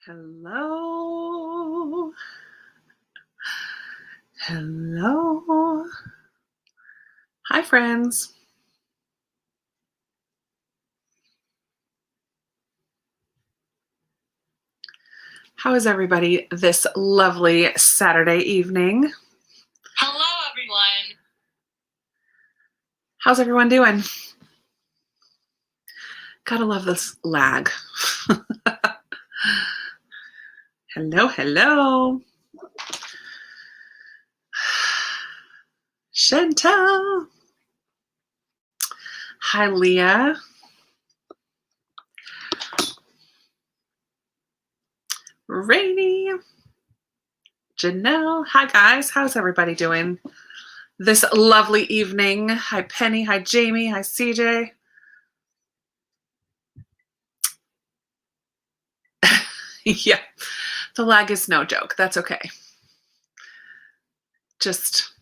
Hello. Hello. Hi, friends. How is everybody this lovely Saturday evening? Hello, everyone. How's everyone doing? Gotta love this lag. Hello, hello. Chantal. Hi, Leah. Rainy. Janelle. Hi, guys. How's everybody doing this lovely evening? Hi, Penny. Hi, Jamie. Hi, CJ. Yeah, the lag is no joke. That's okay. Just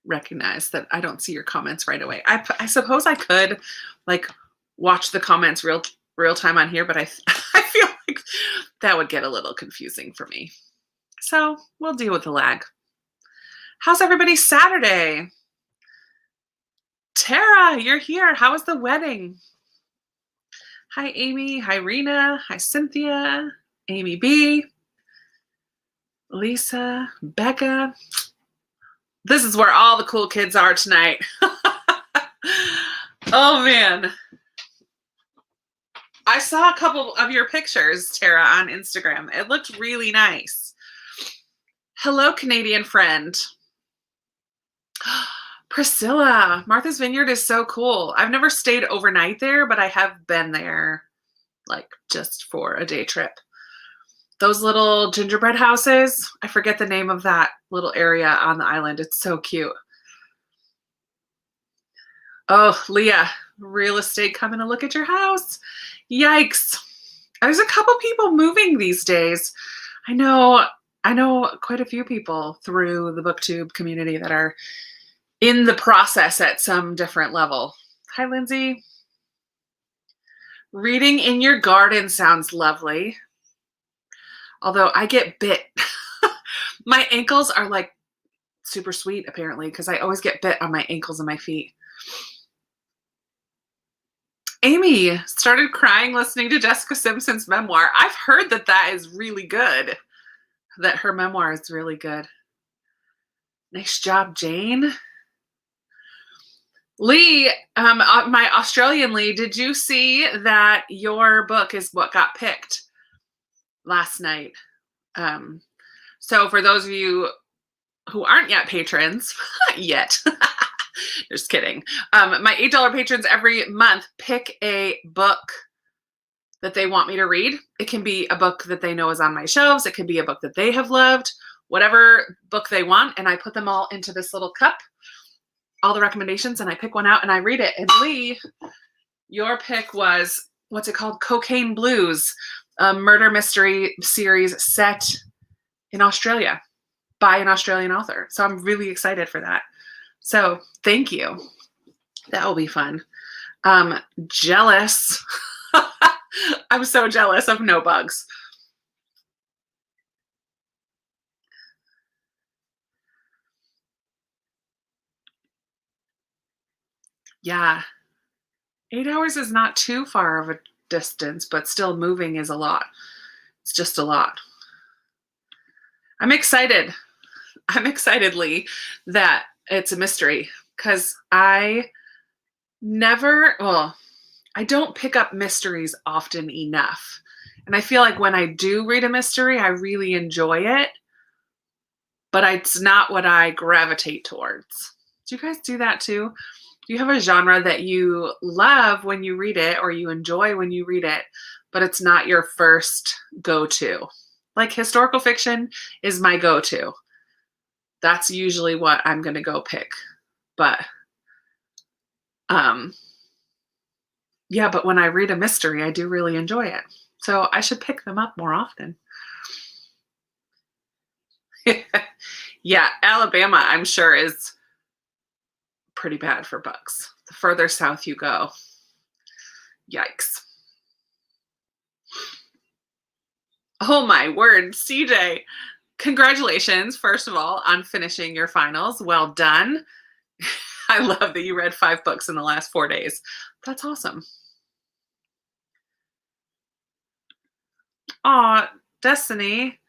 recognize that I don't see your comments right away. I suppose I could like watch the comments real time on here, but I feel like that would get a little confusing for me. So we'll deal with the lag. How's everybody's Saturday? Tara, you're here. How was the wedding? Hi, Amy. Hi, Rena. Hi, Cynthia. Amy B. Lisa. Becca. This is where all the cool kids are tonight. Oh, man. I saw a couple of your pictures, Tara, on Instagram. It looked really nice. Hello, Canadian friend. Priscilla, Martha's Vineyard is so cool. I've never stayed overnight there, but I have been there like just for a day trip. Those little gingerbread houses, I forget the name of that little area on the island. It's so cute. Oh, Leah, real estate coming to look at your house. Yikes. There's a couple people moving these days. I know quite a few people through the BookTube community that are in the process at some different level. Hi, Lindsay. Reading in your garden sounds lovely. Although I get bit. My ankles are like super sweet, apparently, because I always get bit on my ankles and my feet. Amy started crying listening to Jessica Simpson's memoir. I've heard that is really good, that her memoir is really good. Nice job, Jane. Lee, my Australian Lee, did you see that your book is what got picked last night? So for those of you who aren't yet patrons, just kidding. My $8 patrons every month pick a book that they want me to read. It can be a book that they know is on my shelves. It can be a book that they have loved, whatever book they want. And I put them all into this little cup, all the recommendations, and I pick one out and I read it. And Lee, your pick was, what's it called? Cocaine Blues, a murder mystery series set in Australia by an Australian author. So I'm really excited for that. So thank you. That will be fun. Jealous. I'm so jealous of No Bugs. Yeah. 8 hours is not too far of a distance, but still moving is a lot. It's just a lot. I'm excited. I'm excited, Lee, that it's a mystery because I don't pick up mysteries often enough. And I feel like when I do read a mystery, I really enjoy it, but it's not what I gravitate towards. Do you guys do that too? Do you have a genre that you love when you read it or you enjoy when you read it, but it's not your first go-to? Like historical fiction is my go-to. That's usually what I'm going to go pick. But yeah, but when I read a mystery, I do really enjoy it. So I should pick them up more often. Yeah, Alabama, I'm sure, is pretty bad for bugs. The further south you go, yikes. Oh my word, CJ. Congratulations, first of all, on finishing your finals. Well done. I love that you read 5 books in the last 4 days. That's awesome. Aw, Destiny.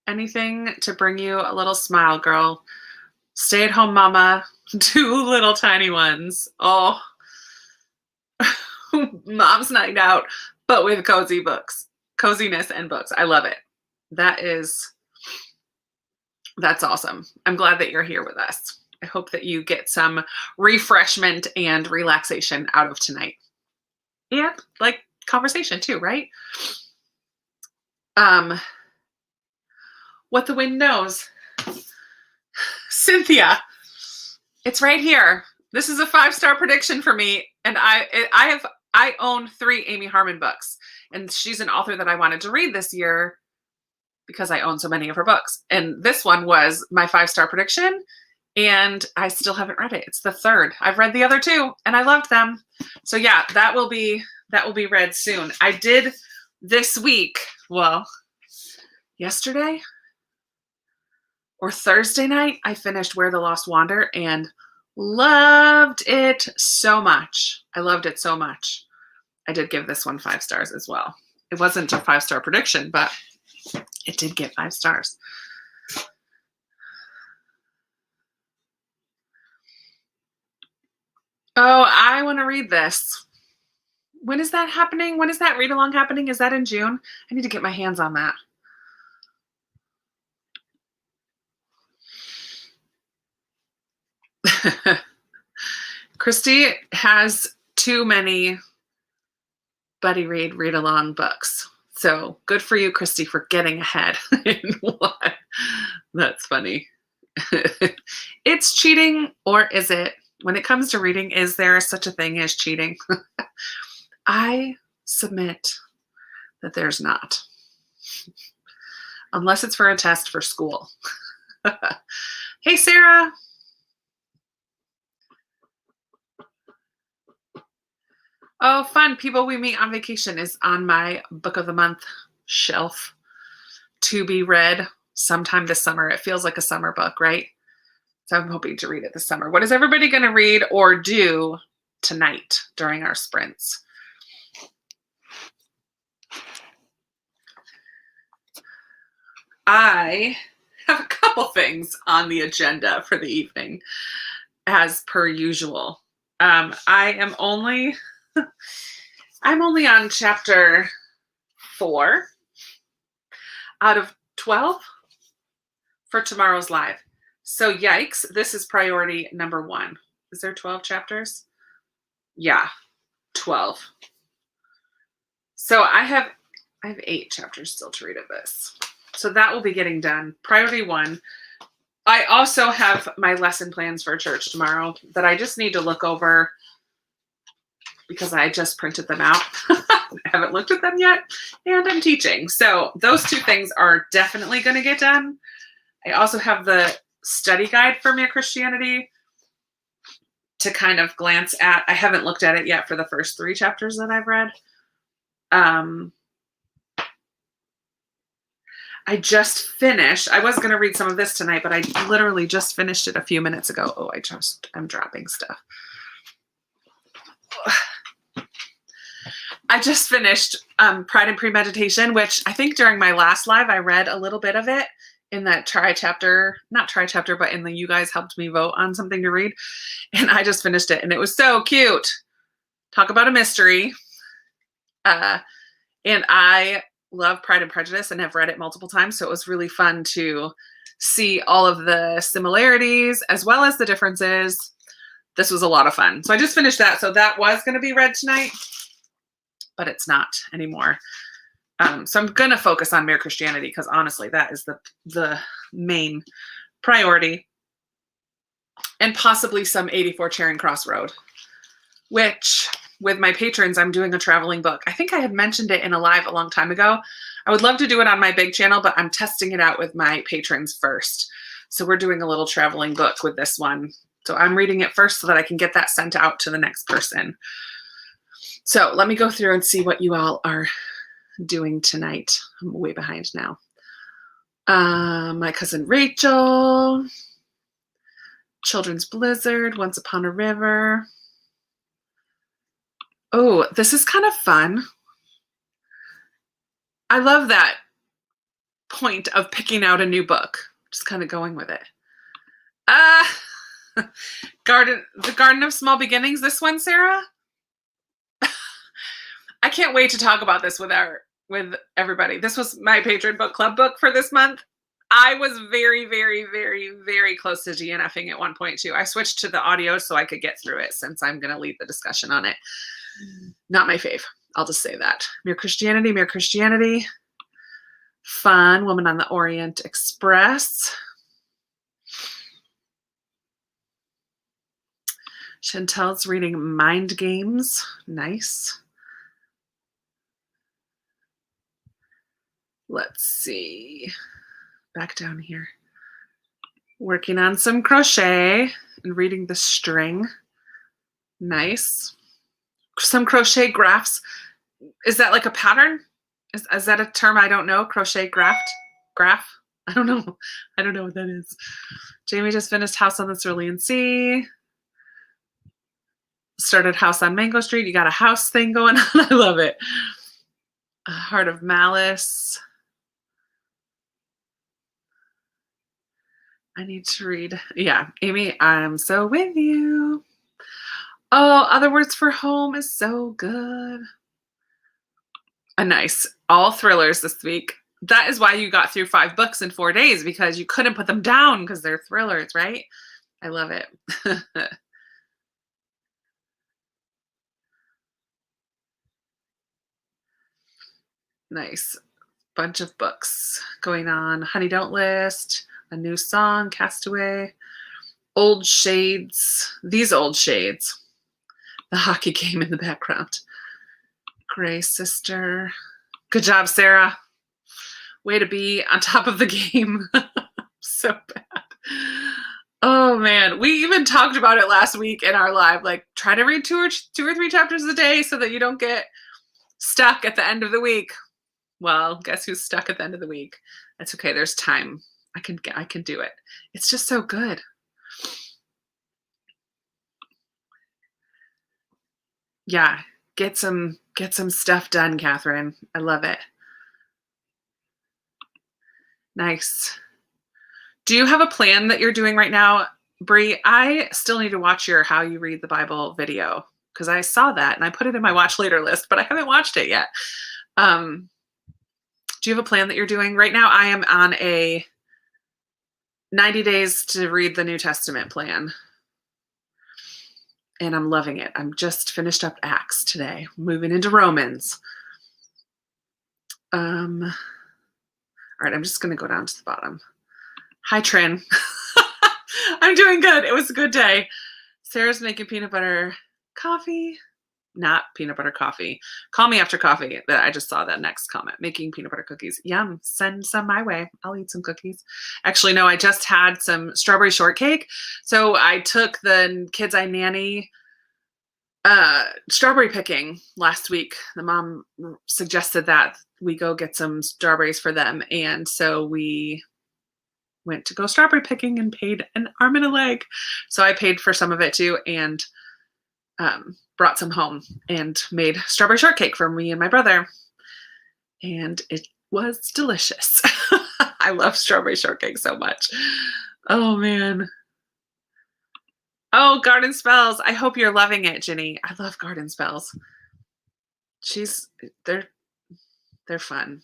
Anything to bring you a little smile, girl. Stay-at-home mama, 2 little tiny ones. Oh, mom's night out, but with coziness and books. I love it. That's awesome. I'm glad that you're here with us. I hope that you get some refreshment and relaxation out of tonight. And like conversation too, right? What the wind knows. Cynthia, it's right here. This is a 5-star prediction for me, and I own 3 Amy Harmon books, and she's an author that I wanted to read this year because I own so many of her books. And this one was my 5-star prediction, and I still haven't read it. It's the 3rd. I've read the other 2, and I loved them. So yeah, that will be read soon. I did this week, well, yesterday or Thursday night, I finished Where the Lost Wander and loved it so much. I loved it so much. I did give this one 5 stars as well. It wasn't a 5-star prediction, but it did get 5 stars. Oh, I want to read this. When is that happening? When is that read along happening? Is that in June? I need to get my hands on that. Christy has too many buddy read along books. So good for you, Christy, for getting ahead in one. That's funny. It's cheating, or is it? When it comes to reading, is there such a thing as cheating? I submit that there's not. Unless it's for a test for school. Hey, Sarah. Oh, fun. People we meet on vacation is on my book of the month shelf to be read sometime this summer. It feels like a summer book, right? So I'm hoping to read it this summer. What is everybody going to read or do tonight during our sprints? I have a couple things on the agenda for the evening, as per usual. I'm only on chapter 4 out of 12 for tomorrow's live. So yikes, this is priority number 1. Is there 12 chapters? Yeah, 12. So I have 8 chapters still to read of this. So that will be getting done. Priority 1. I also have my lesson plans for church tomorrow that I just need to look over because I just printed them out. I haven't looked at them yet, and I'm teaching. So those 2 things are definitely going to get done. I also have the study guide for Mere Christianity to kind of glance at. I haven't looked at it yet for the first 3 chapters that I've read. I just finished. I was going to read some of this tonight, but I literally just finished it a few minutes ago. Oh, I'm dropping stuff. I just finished Pride and Premeditation, which I think during my last live, I read a little bit of it in that not tri-chapter, but in the you guys helped me vote on something to read. And I just finished it and it was so cute. Talk about a mystery. And I love Pride and Prejudice and have read it multiple times. So it was really fun to see all of the similarities as well as the differences. This was a lot of fun. So I just finished that. So that was going to be read tonight, but it's not anymore. So I'm going to focus on Mere Christianity because honestly, that is the main priority. And possibly some 84 Charing Cross Road, which with my patrons, I'm doing a traveling book. I think I had mentioned it in a live a long time ago. I would love to do it on my big channel, but I'm testing it out with my patrons first. So we're doing a little traveling book with this one. So I'm reading it first so that I can get that sent out to the next person. So let me go through and see what you all are doing tonight? I'm way behind now. My Cousin Rachel, Children's Blizzard, Once Upon a River. Oh, this is kind of fun. I love that point of picking out a new book. Just kind of going with it. The Garden of Small Beginnings, this one, Sarah? I can't wait to talk about this with everybody. This was my Patreon book club book for this month. I was very, very, very, very close to DNFing at one point too. I switched to the audio so I could get through it since I'm going to lead the discussion on it. Not my fave. I'll just say that. Mere Christianity. Fun. Woman on the Orient Express. Chantel's reading Mind Games. Nice. Let's see. Back down here. Working on some crochet and reading The String. Nice. Some crochet graphs. Is that like a pattern? Is that a term I don't know? Crochet graph? I don't know. I don't know what that is. Jamie just finished House on the Cerulean Sea. Started House on Mango Street. You got a house thing going on. I love it. Heart of Malice. I need to read. Yeah, Amy, I'm so with you. Oh, Other Words for Home is so good. A nice. All thrillers this week. That is why you got through 5 books in 4 days, because you couldn't put them down because they're thrillers, right? I love it. Nice. Bunch of books going on. Honey Don't List, A New Song, Castaway, Old Shades. These Old Shades. The hockey game in the background. Gray Sister. Good job, Sarah. Way to be on top of the game. So bad. Oh man, we even talked about it last week in our live. Like, try to read two or 3 chapters a day so that you don't get stuck at the end of the week. Well, guess who's stuck at the end of the week? That's okay. There's time. I can do it. It's just so good. Yeah, get some stuff done, Catherine. I love it. Nice. Do you have a plan that you're doing right now, Bree? I still need to watch your How You Read the Bible video because I saw that and I put it in my watch later list, but I haven't watched it yet. Do you have a plan that you're doing right now? I am on a 90 days to read the New Testament plan. And I'm loving it. I'm just finished up Acts today, moving into Romans. All right, I'm just going to go down to the bottom. Hi, Trin. I'm doing good. It was a good day. Sarah's making peanut butter coffee. Not peanut butter coffee. Call me after coffee. I just saw that next comment. Making peanut butter cookies. Yum. Send some my way. I'll eat some cookies. Actually, no, I just had some strawberry shortcake. So I took the kids I nanny strawberry picking last week. The mom suggested that we go get some strawberries for them. And so we went to go strawberry picking and paid an arm and a leg. So I paid for some of it too and brought some home and made strawberry shortcake for me and my brother. And it was delicious. I love strawberry shortcake so much. Oh, man. Oh, Garden Spells. I hope you're loving it, Ginny. I love Garden Spells. They're fun.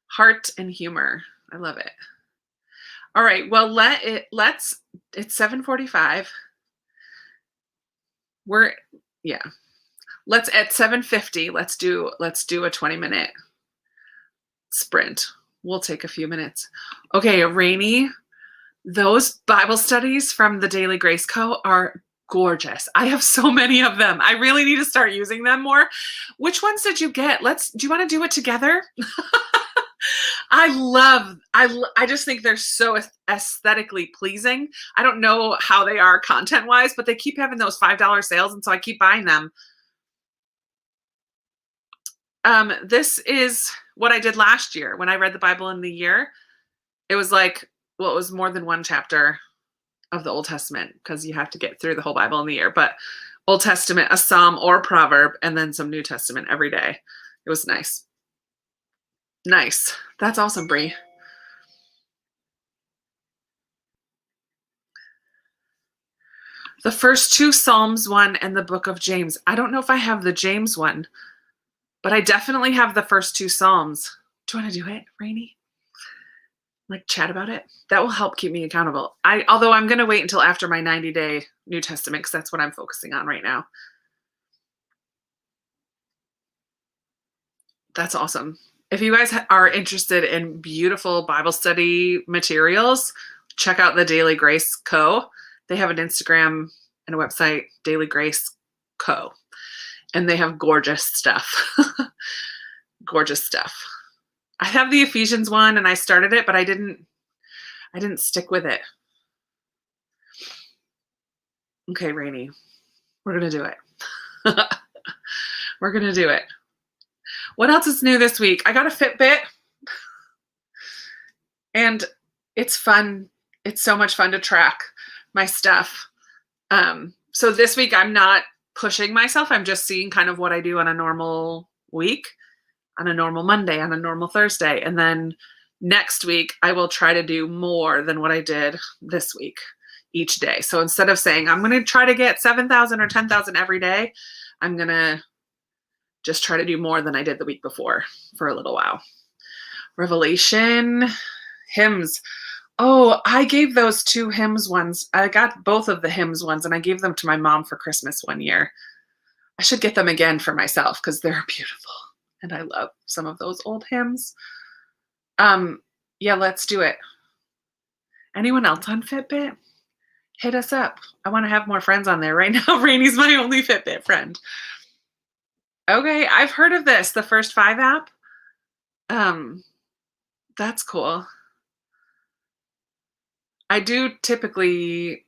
Heart and humor. I love it. All right. Well, it's 7:45. Let's at 7:50. Let's do a 20-minute sprint. We'll take a few minutes. Okay, Rainy. Those Bible studies from the Daily Grace Co. are gorgeous. I have so many of them. I really need to start using them more. Which ones did you get? Do you want to do it together? I just think they're so aesthetically pleasing. I don't know how they are content-wise, but they keep having those $5 sales, and so I keep buying them. This is what I did last year when I read the Bible in the year. It was like, well, it was more than one chapter of the Old Testament because you have to get through the whole Bible in the year. But Old Testament, a Psalm or Proverb, and then some New Testament every day. It was nice. Nice. That's awesome, Bree. The first two Psalms one and the book of James. I don't know if I have the James one, but I definitely have the first two Psalms. Do you want to do it, Rainey? Like chat about it? That will help keep me accountable. Although I'm going to wait until after my 90-day New Testament because that's what I'm focusing on right now. That's awesome. If you guys are interested in beautiful Bible study materials, check out the Daily Grace Co. They have an Instagram and a website, Daily Grace Co. And they have gorgeous stuff. Gorgeous stuff. I have the Ephesians one and I started it, but I didn't stick with it. Okay, Rainey, we're going to do it. We're going to do it. What else is new this week? I got a Fitbit and it's fun. It's so much fun to track my stuff. So this week I'm not pushing myself. I'm just seeing kind of what I do on a normal week, on a normal Monday, on a normal Thursday. And then next week I will try to do more than what I did this week each day. So instead of saying I'm going to try to get 7,000 or 10,000 every day, I'm going to just try to do more than I did the week before for a little while. Revelation, hymns. Oh, I gave those two hymns ones. I got both of the hymns ones and I gave them to my mom for Christmas one year. I should get them again for myself because they're beautiful. And I love some of those old hymns. Yeah, let's do it. Anyone else on Fitbit? Hit us up. I want to have more friends on there. Right now, Rainey's my only Fitbit friend. Okay, I've heard of this, the First 5 app. That's cool. I do typically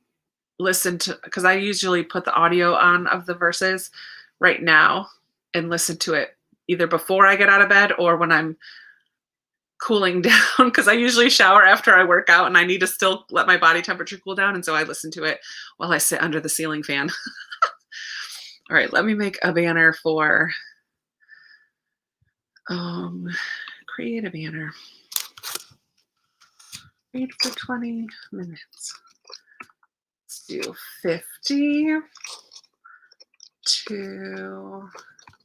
listen to, because I usually put the audio on of the verses right now and listen to it either before I get out of bed or when I'm cooling down, because I usually shower after I work out and I need to still let my body temperature cool down. And so I listen to it while I sit under the ceiling fan. All right, let me make a banner for, create a banner. Read for 20 minutes. Let's do 50 to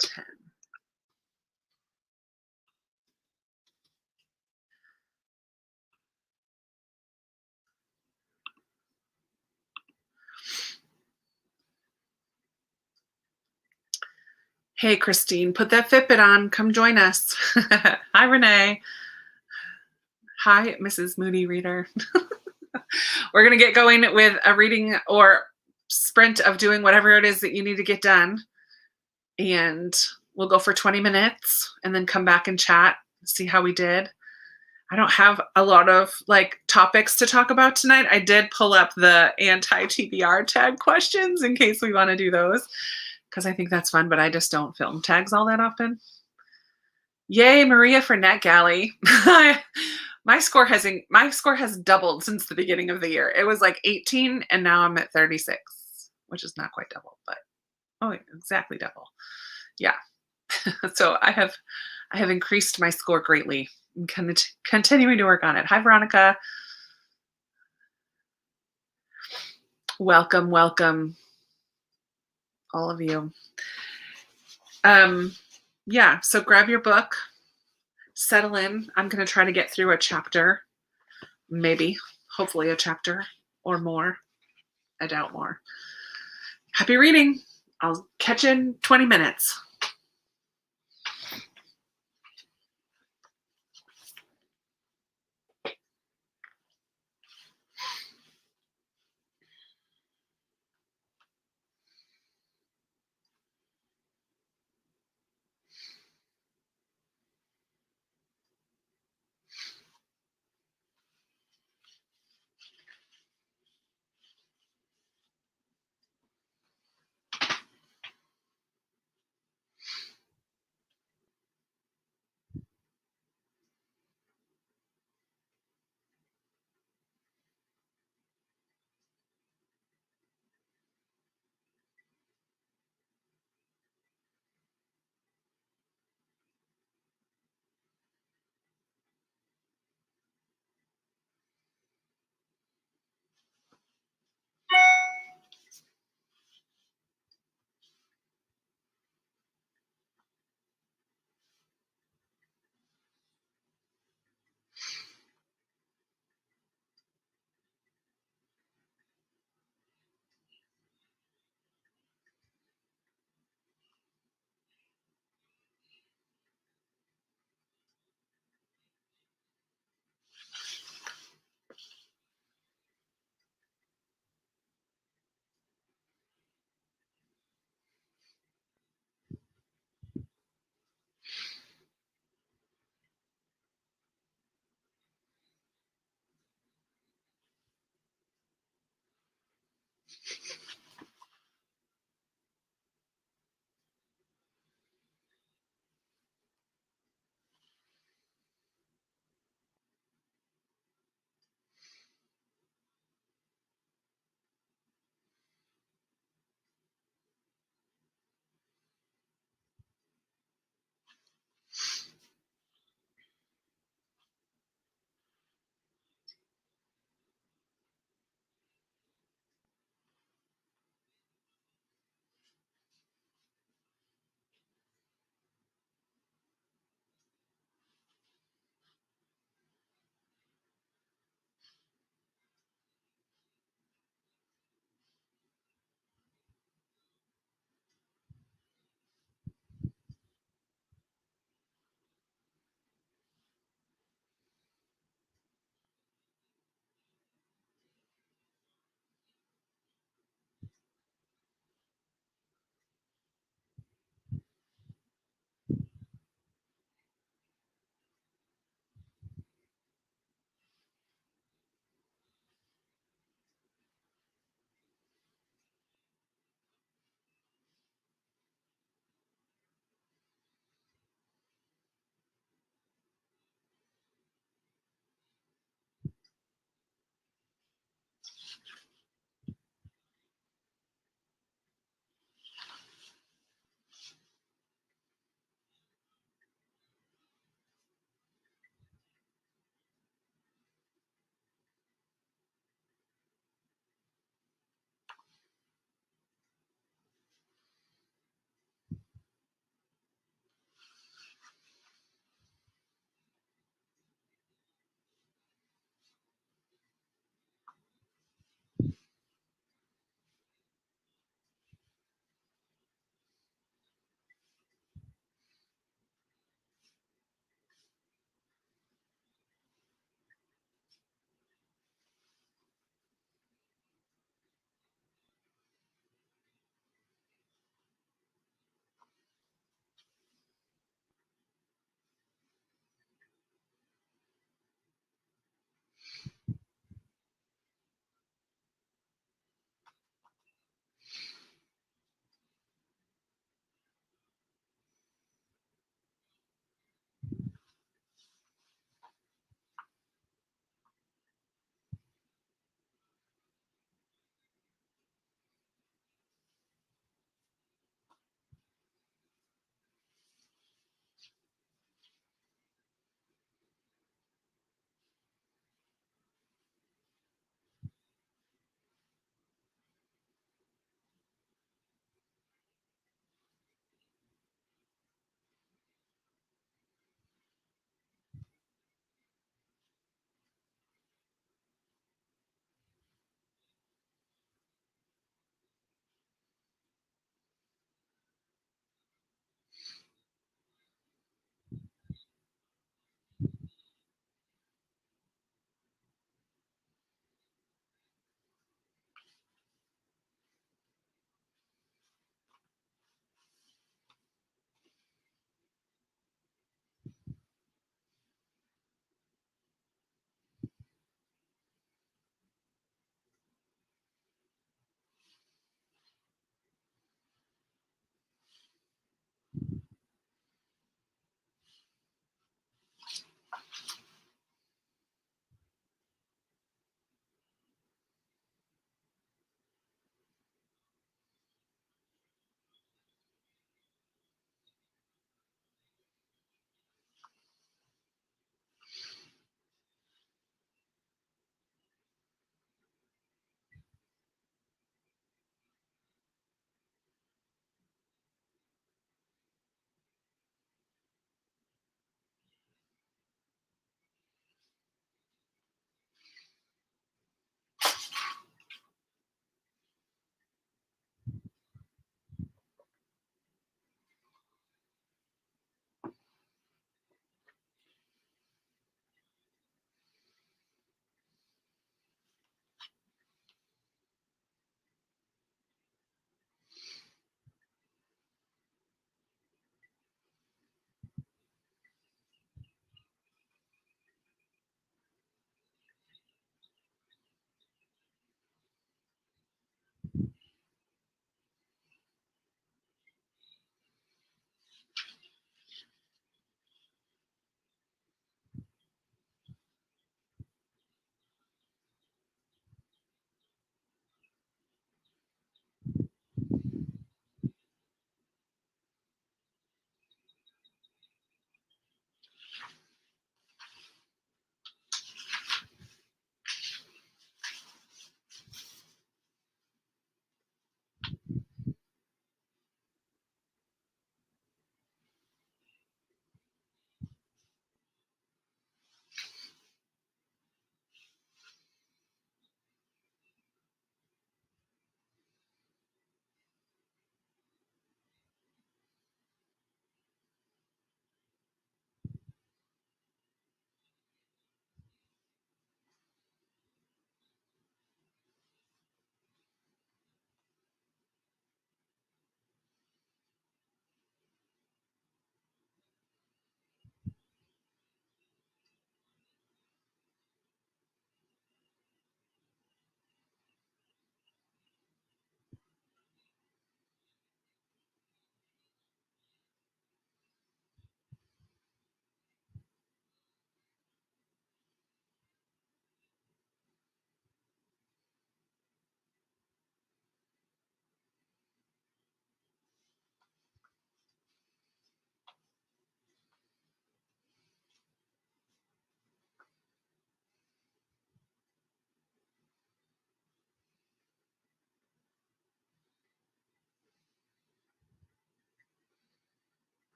10. Hey, Christine, put that Fitbit on. Come join us. Hi, Renee. Hi, Mrs. Moody Reader. We're going to get going with a reading or sprint of doing whatever it is that you need to get done. And we'll go for 20 minutes and then come back and chat, see how we did. I don't have a lot of topics to talk about tonight. I did pull up the anti-TBR tag questions in case we want to do those, because I think that's fun, but I just don't film tags all that often. Yay, Maria for NetGalley. My score has doubled since the beginning of the year. It was like 18 and now I'm at 36, which is not quite double, but exactly double. Yeah. So I have increased my score greatly. I'm continuing to work on it. Hi, Veronica. Welcome, welcome, all of you. Yeah, so grab your book, settle in. I'm going to try to get through a chapter, maybe, hopefully a chapter or more. I doubt more. Happy reading. I'll catch you in 20 minutes.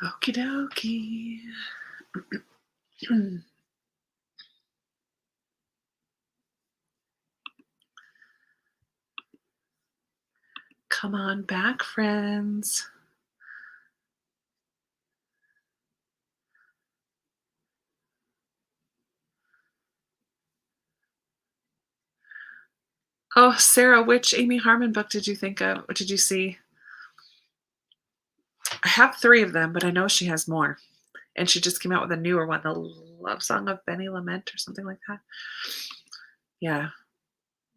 Okie dokie. Come on back, friends. Oh, Sarah, which Amy Harmon book did you think of? What did you see? I have 3 of them, but I know she has more. And she just came out with a newer one, The Love Song of Benny Lament or something like that. Yeah,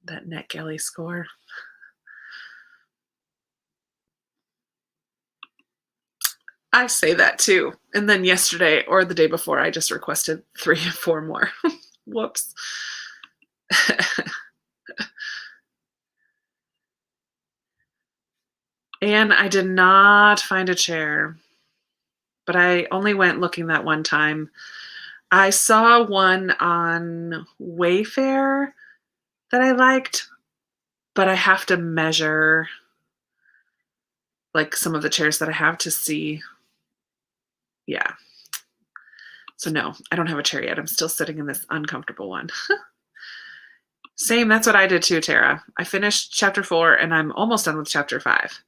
that NetGalley score. I say that too. And then yesterday or the day before, I just requested 3 or 4 more. Whoops. And I did not find a chair, but I only went looking that one time. I saw one on Wayfair that I liked, but I have to measure like some of the chairs that I have to see. Yeah. So no, I don't have a chair yet. I'm still sitting in this uncomfortable one. Same, that's what I did too, Tara. I finished chapter 4 and I'm almost done with chapter 5.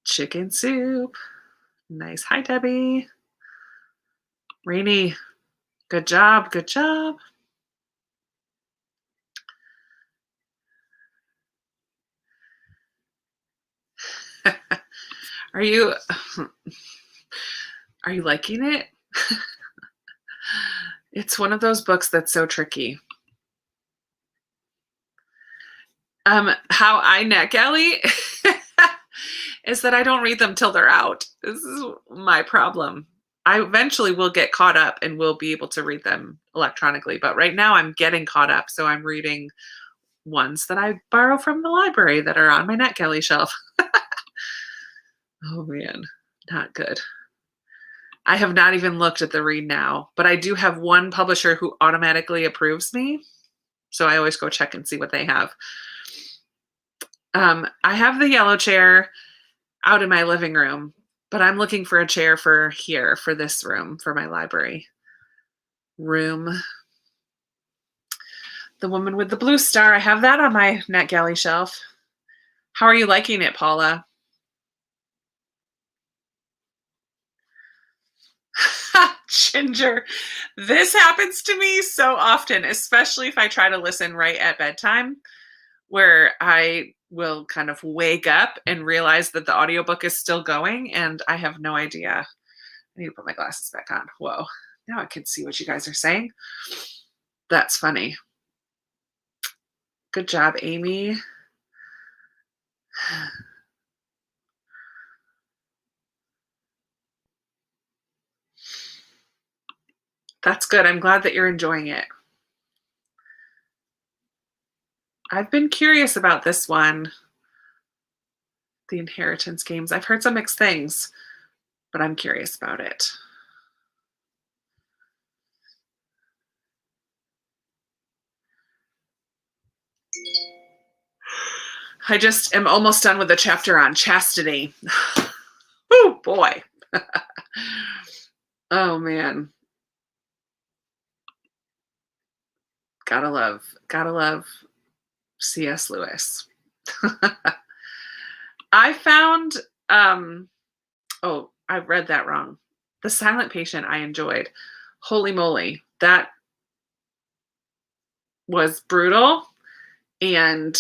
Chicken soup. Nice. Hi, Debbie. Rainy. Good job. Good job. Are you liking it? It's one of those books that's so tricky. How I NetGalley is that I don't read them till they're out. This is my problem. I eventually will get caught up and will be able to read them electronically, but right now I'm getting caught up, so I'm reading ones that I borrow from the library that are on my NetGalley shelf. Oh man, not good. I have not even looked at the read now, but I do have one publisher who automatically approves me, so I always go check and see what they have. I have the yellow chair out in my living room, but I'm looking for a chair for here, for this room, for my library room. The Woman with the Blue Star, I have that on my NetGalley shelf. How are you liking it, Paula? Ginger, this happens to me so often, especially if I try to listen right at bedtime, where I will kind of wake up and realize that the audiobook is still going and I have no idea. I need to put my glasses back on. Whoa, now I can see what you guys are saying. That's funny. Good job, Amy. That's good. I'm glad that you're enjoying it. I've been curious about this one, the Inheritance Games. I've heard some mixed things, but I'm curious about it. I just am almost done with the chapter on chastity. Oh boy. Oh man. Gotta love C.S. Lewis. I found, oh, I read that wrong. The Silent Patient I enjoyed. Holy moly. That was brutal and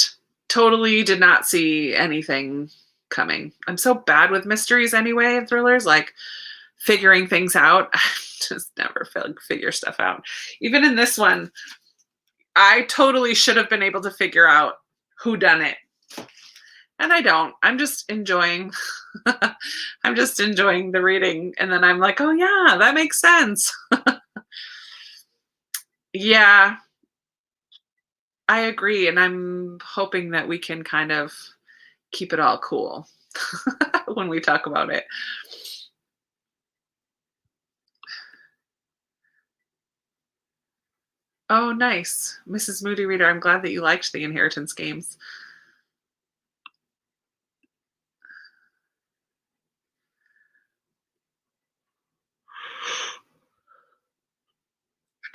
totally did not see anything coming. I'm so bad with mysteries anyway and thrillers, like figuring things out. I just never figure stuff out. Even in this one, I totally should have been able to figure out who done it. And I don't. I'm just enjoying I'm just enjoying the reading. And then I'm like, oh yeah, that makes sense. Yeah, I agree. And I'm hoping that we can kind of keep it all cool when we talk about it. Oh, nice. Mrs. Moody Reader, I'm glad that you liked the Inheritance Games.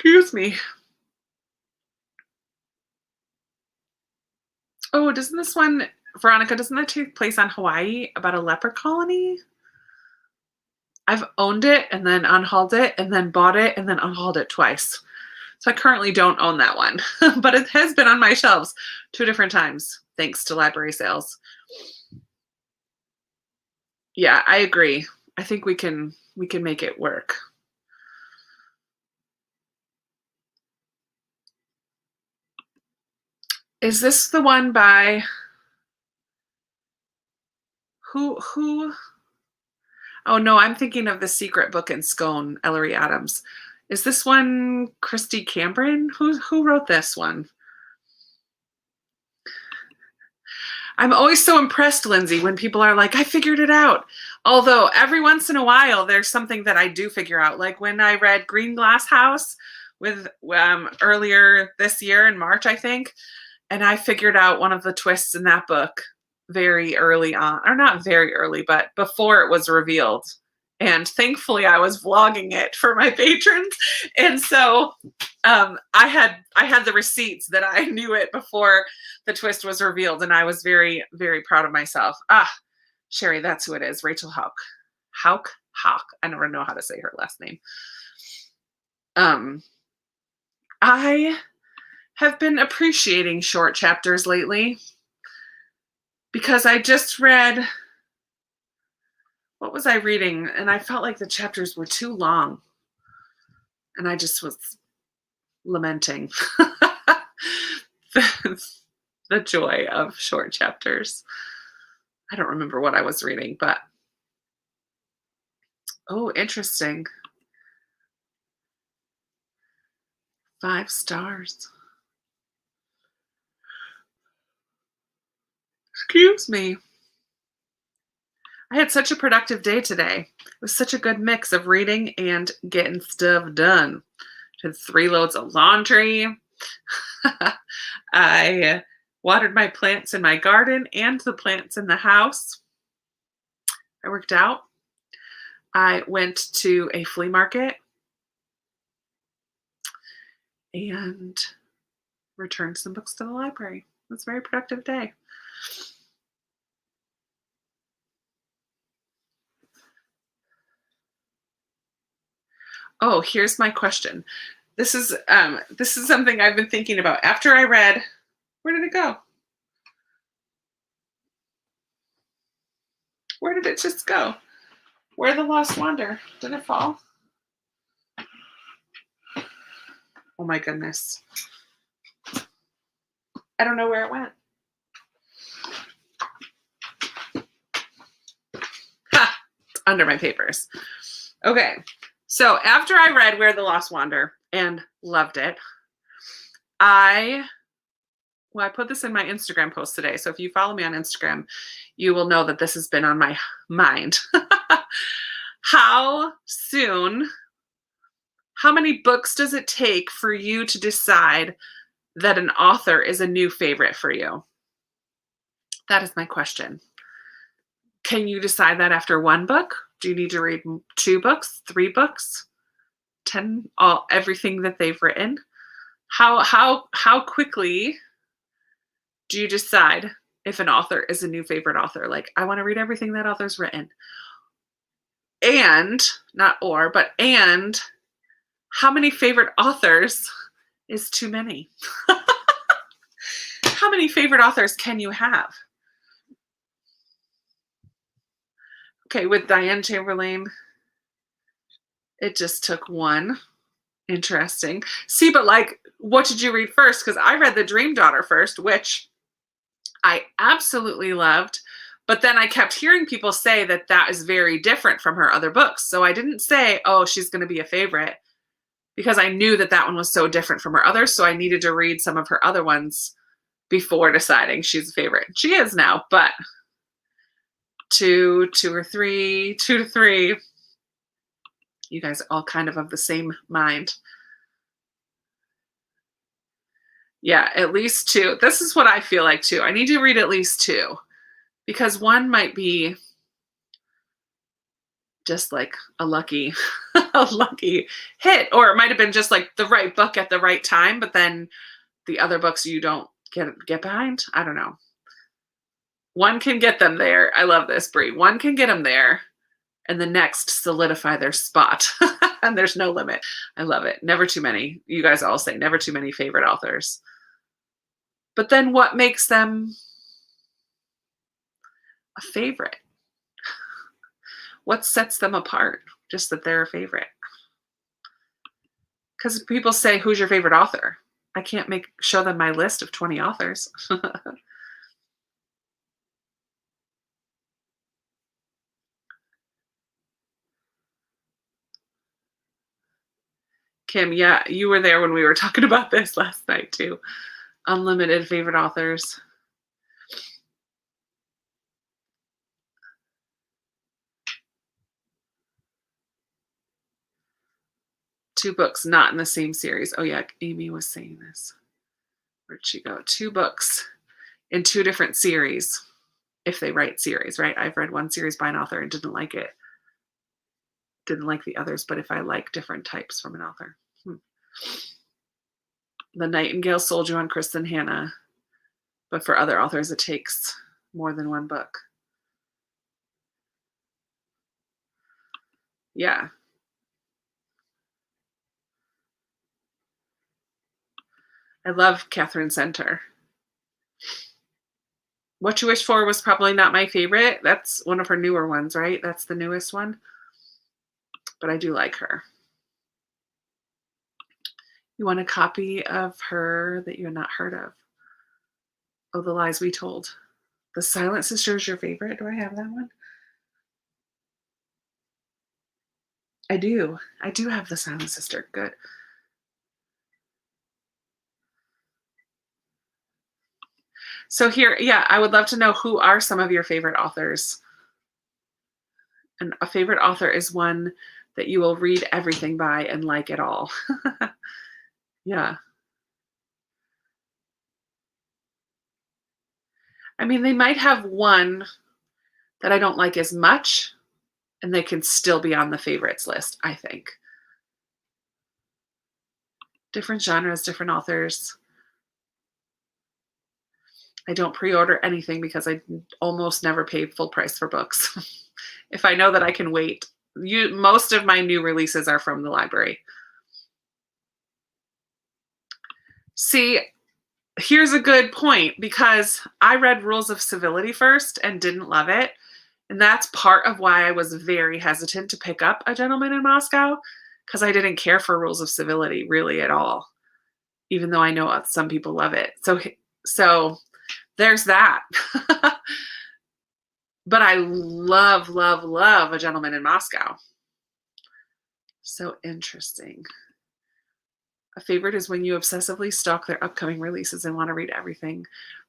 Excuse me. Oh, doesn't this one, Veronica, doesn't that take place on Hawaii about a leper colony? I've owned it and then unhauled it and then bought it and then unhauled it twice. So I currently don't own that one, but it has been on my shelves 2 different times, thanks to library sales. Yeah, I agree. I think we can make it work. Is this the one by who? Oh no, I'm thinking of The Secret Book and Scone, Ellery Adams. Is this one Christy Cambrin? Who wrote this one? I'm always so impressed, Lindsay, when people are like, I figured it out. Although every once in a while, there's something that I do figure out. Like when I read Green Glass House with earlier this year in March, I think, and I figured out one of the twists in that book very early on, or not very early, but before it was revealed. And thankfully I was vlogging it for my patrons. And so I had the receipts that I knew it before the twist was revealed. And I was very, very proud of myself. Sherry, that's who it is. Rachel Hauck. Hauck. I never know how to say her last name. I have been appreciating short chapters lately because I just read, what was I reading? And I felt like the chapters were too long. And I just was lamenting the joy of short chapters. I don't remember what I was reading, but oh, interesting. 5 stars. Excuse me. I had such a productive day today. It was such a good mix of reading and getting stuff done. I had 3 loads of laundry. I watered my plants in my garden and the plants in the house. I worked out. I went to a flea market and returned some books to the library. It was a very productive day. Oh, here's my question. This is something I've been thinking about. After I read, where did it go? Where did it just go? Where the Lost Wander? Did it fall? Oh my goodness. I don't know where it went. Ha! It's under my papers. Okay. So after I read Where the Lost Wander and loved it, I put this in my Instagram post today. So if you follow me on Instagram, you will know that this has been on my mind. How many books does it take for you to decide that an author is a new favorite for you? That is my question. Can you decide that after 1 book? Do you need to read 2 books, 3 books, 10, everything that they've written? How quickly do you decide if an author is a new favorite author? Like, I want to read everything that author's written. And, and how many favorite authors is too many? How many favorite authors can you have? Okay, with Diane Chamberlain, it just took 1. Interesting. See, but like, what did you read first? Because I read The Dream Daughter first, which I absolutely loved. But then I kept hearing people say that that is very different from her other books. So I didn't say, oh, she's going to be a favorite, because I knew that that one was so different from her others. So I needed to read some of her other ones before deciding she's a favorite. She is now, but 2 to 3. You guys are all kind of the same mind. Yeah, at least 2. This is what I feel like too. I need to read at least 2, because 1 might be just like a lucky, a lucky hit, or it might have been just like the right book at the right time, but then the other books you don't get behind. I don't know. One can get them there. I love this, Brie. One can get them there, and the next solidify their spot. And there's no limit. I love it. Never too many. You guys all say never too many favorite authors. But then what makes them a favorite? What sets them apart? Just that they're a favorite. Because people say, who's your favorite author? I can't show them my list of 20 authors. Kim, yeah, you were there when we were talking about this last night too. Unlimited favorite authors. Two books not in the same series. Oh yeah, Amy was saying this. Where'd she go? Two books in two different series. If they write series, right? I've read one series by an author and didn't like it. Didn't like the others, but if I like different types from an author. The Nightingale sold you on Kristen Hanna, but for other authors, it takes more than one book. Yeah. I love Catherine Center. What You Wish For was probably not my favorite. That's one of her newer ones, right? That's the newest one. But I do like her. You want a copy of her that you had not heard of? Oh, The Lies We Told. The Silent Sister is your favorite? Do I have that one? I do. I do have The Silent Sister. Good. So here, yeah, I would love to know who are some of your favorite authors. And a favorite author is one that you will read everything by and like it all. Yeah. I mean, they might have one that I don't like as much, and they can still be on the favorites list, I think. Different genres, different authors. I don't pre-order anything because I almost never pay full price for books. If I know that I can wait. Most of my new releases are from the library. See, here's a good point, because I read Rules of Civility first and didn't love it. And that's part of why I was very hesitant to pick up A Gentleman in Moscow, because I didn't care for Rules of Civility really at all, even though I know some people love it. So there's that. But I love, love, love A Gentleman in Moscow. So interesting. A favorite is when you obsessively stalk their upcoming releases and want to read everything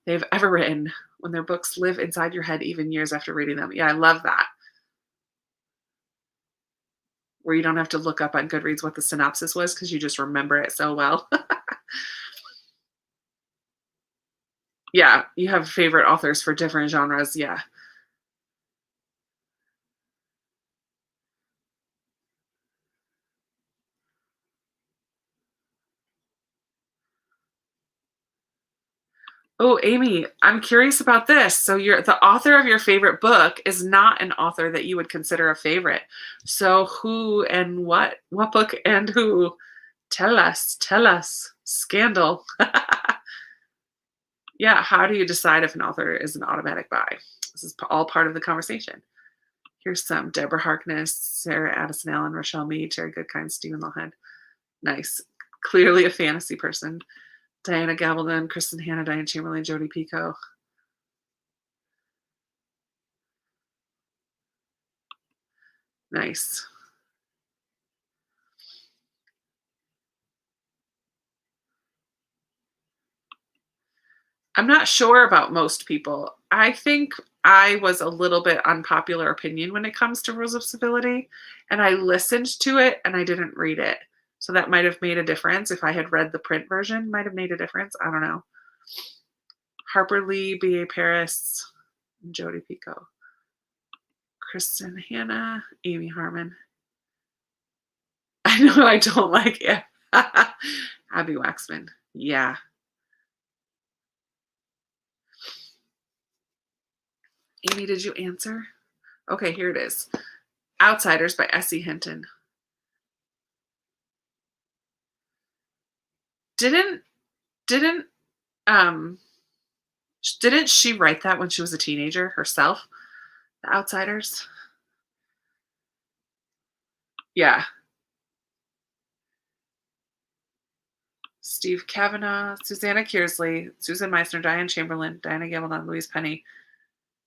they've ever written, when their books live inside your head even years after reading them. Yeah, I love that. Where you don't have to look up on Goodreads what the synopsis was because you just remember it so well. Yeah, you have favorite authors for different genres. Yeah. Oh, Amy, I'm curious about this. So the author of your favorite book is not an author that you would consider a favorite. So who and what book and who? Tell us. Scandal. Yeah, how do you decide if an author is an automatic buy? This is all part of the conversation. Here's some: Deborah Harkness, Sarah Addison Allen, Rochelle Mead, Terry Goodkind, Stephen Lawhead. Nice. Clearly a fantasy person. Diana Gabaldon, Kristen Hanna, Diane Chamberlain, Jodi Picoult. Nice. I'm not sure about most people. I think I was a little bit unpopular opinion when it comes to Rules of Civility, and I listened to it and I didn't read it. So that might have made a difference. If I had read the print version, might have made a difference. I don't know. Harper Lee, B.A. Paris, and Jodi Picoult. Kristen Hanna, Amy Harmon. I know I don't like it. Abby Waxman. Yeah. Amy, did you answer? Okay, here it is. Outsiders by Essie Hinton. Didn't she write that when she was a teenager herself? The Outsiders? Yeah. Steve Kavanaugh, Susanna Kearsley, Susan Meissner, Diane Chamberlain, Diana Gabaldon, Louise Penny,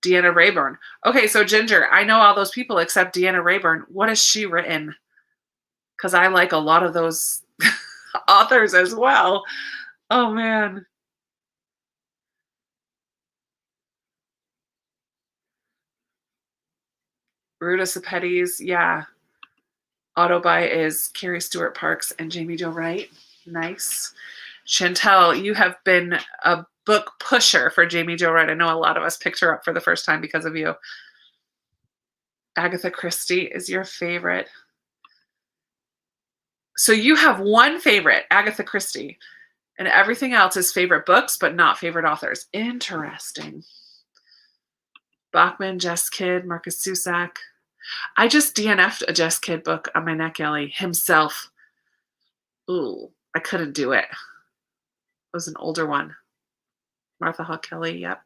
Deanna Rayburn. Okay, so Ginger, I know all those people except Deanna Rayburn. What has she written? Because I like a lot of those authors as well. Oh, man. Ruta Sepetys, yeah. Autobuy is Carrie Stewart Parks and Jamie Jo Wright. Nice. Chantel, you have been a book pusher for Jamie Jo Wright. I know a lot of us picked her up for the first time because of you. Agatha Christie is your favorite. So you have one favorite, Agatha Christie, and everything else is favorite books, but not favorite authors. Interesting. Bachman, Jess Kidd, Marcus Zusak. I just DNF'd a Jess Kidd book on my NetGalley himself. Ooh, I couldn't do it. It was an older one. Martha Hall Kelly, yep.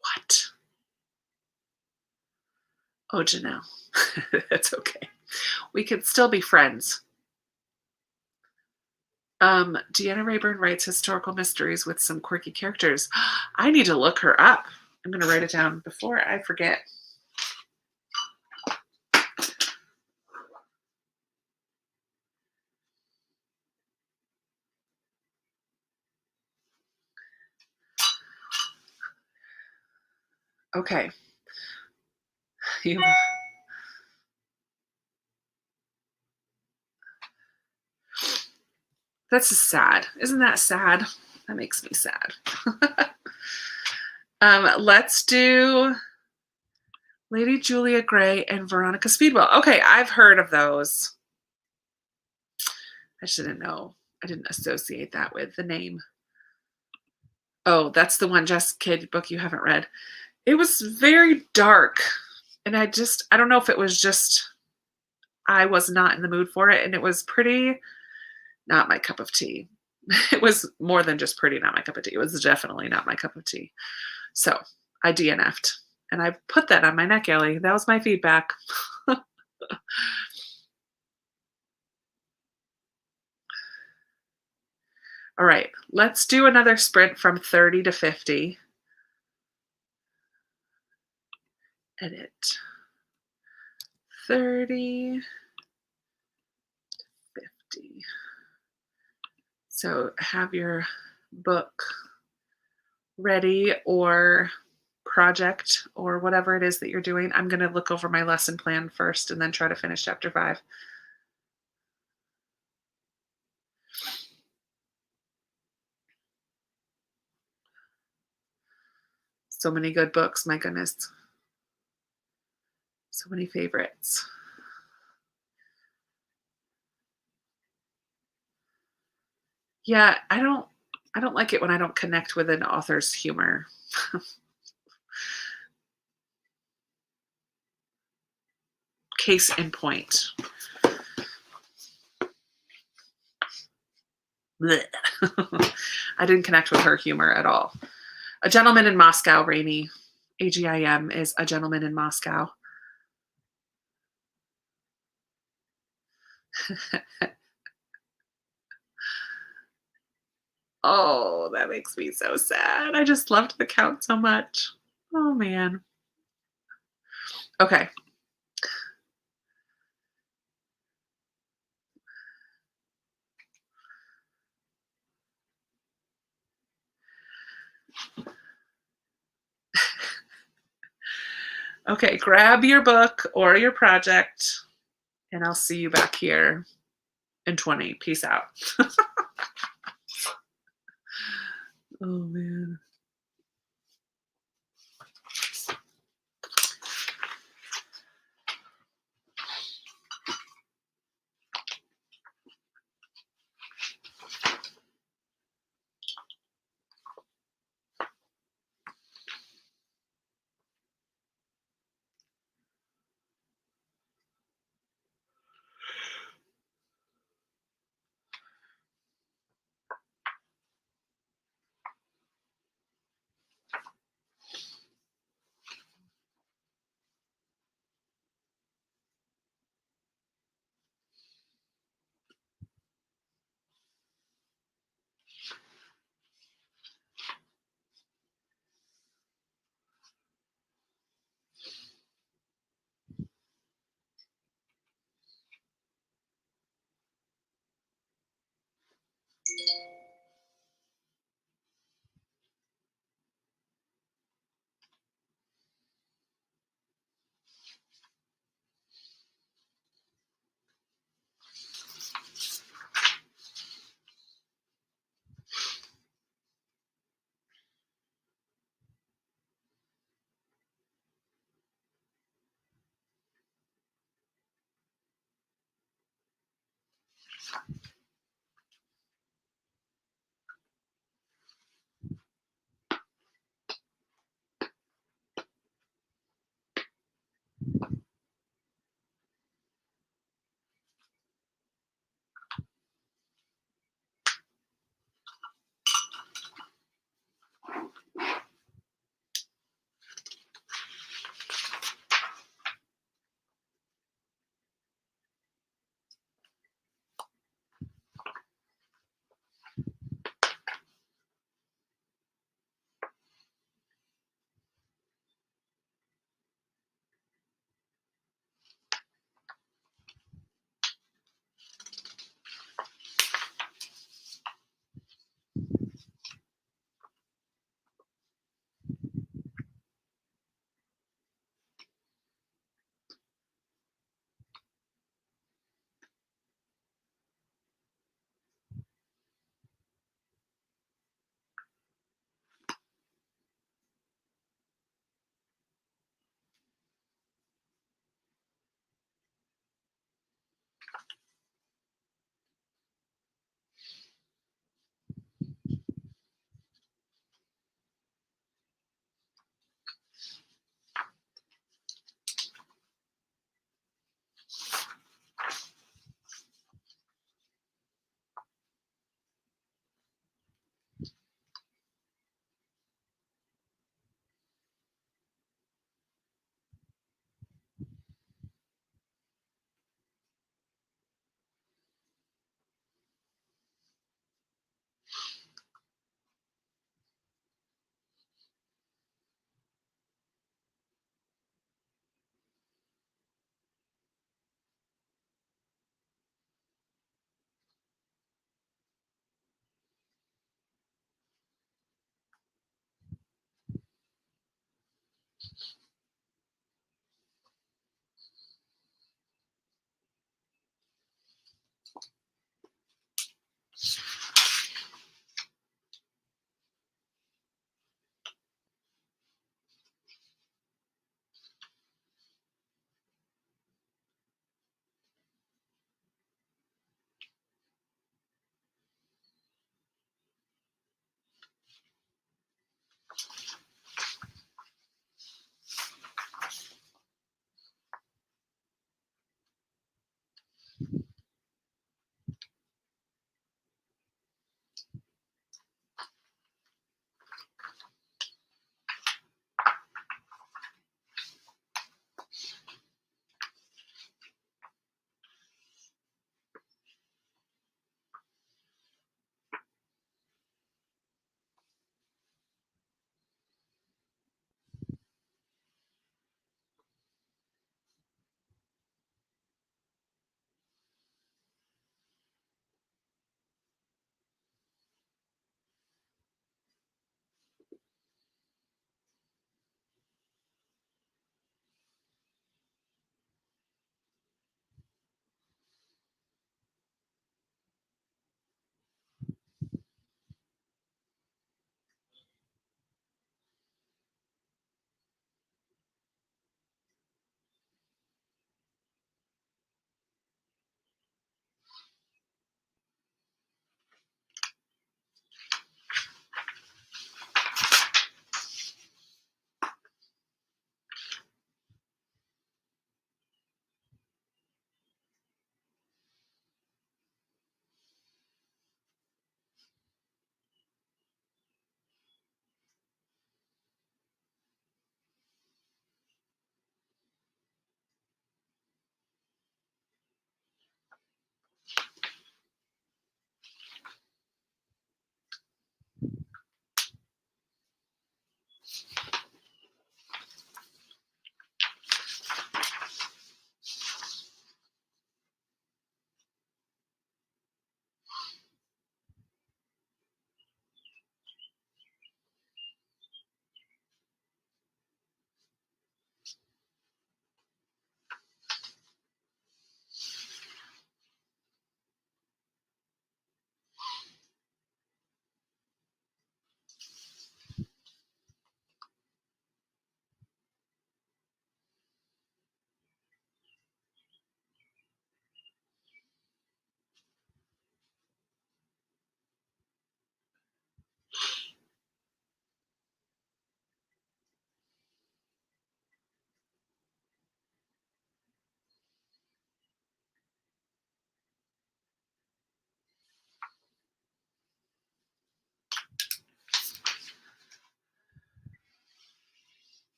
What? Oh, Janelle. That's okay. We can still be friends. Deanna Rayburn writes historical mysteries with some quirky characters. I need to look her up. I'm going to write it down before I forget. Okay. That's sad. Isn't that sad? That makes me sad. Let's do Lady Julia Gray and Veronica Speedwell. Okay, I've heard of those. I just didn't know. I didn't associate that with the name. Oh, that's the one Jess Kidd book you haven't read. It was very dark. And I don't know if it was just I was not in the mood for it. And it was pretty not my cup of tea. It was more than just pretty not my cup of tea. It was definitely not my cup of tea. So I DNF'd. And I put that on my NetGalley. That was my feedback. All right, let's do another sprint from 30 to 50. Edit. 30 to 50. So have your book ready or project or whatever it is that you're doing. I'm going to look over my lesson plan first and then try to finish chapter 5. So many good books, my goodness. So many favorites. Yeah, I don't like it when I don't connect with an author's humor. Case in point. I didn't connect with her humor at all. A Gentleman in Moscow, Rainey. AGIM is A Gentleman in Moscow. Oh, that makes me so sad. I just loved the Count so much. Oh, man. Okay. Okay, grab your book or your project, and I'll see you back here in 20. Peace out. Oh man.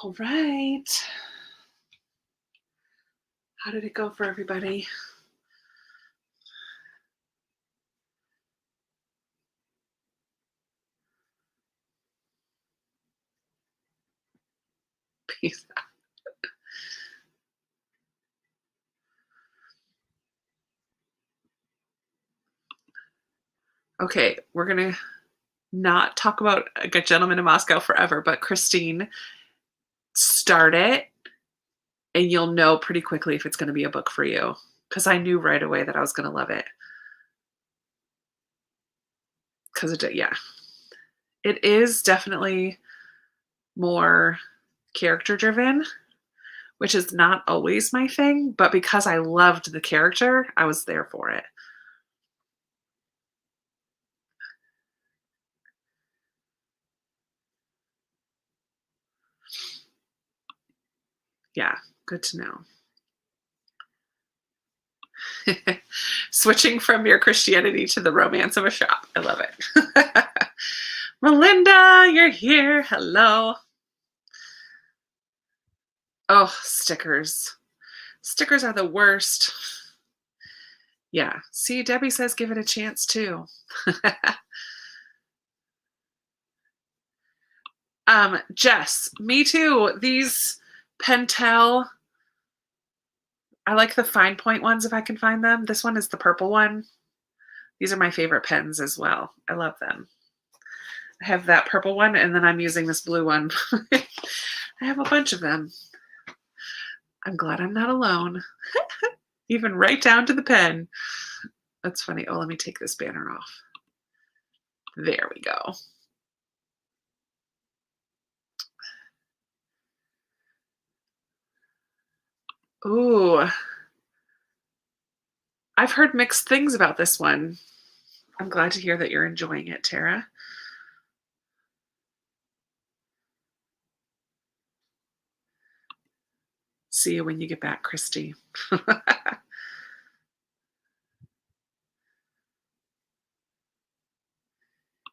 All right. How did it go for everybody? Peace out. Okay, we're going to not talk about A Good Gentleman in Moscow forever, but Christine, start it and you'll know pretty quickly if it's going to be a book for you, because I knew right away that I was going to love it. Because yeah, it is definitely more character driven, which is not always my thing, but because I loved the character, I was there for it. Yeah, good to know. Switching from your Christianity to the romance of a shop. I love it. Melinda, you're here. Hello. Oh, stickers. Stickers are the worst. Yeah. See, Debbie says give it a chance too. Jess, me too. These Pentel, I like the fine point ones if I can find them. This one is the purple one. These are my favorite pens as well. I love them. I have that purple one, and then I'm using this blue one. I have a bunch of them. I'm glad I'm not alone. Even right down to the pen. That's funny. Oh, let me take this banner off. There we go. Ooh. I've heard mixed things about this one. I'm glad to hear that you're enjoying it, Tara. See you when you get back, Christy.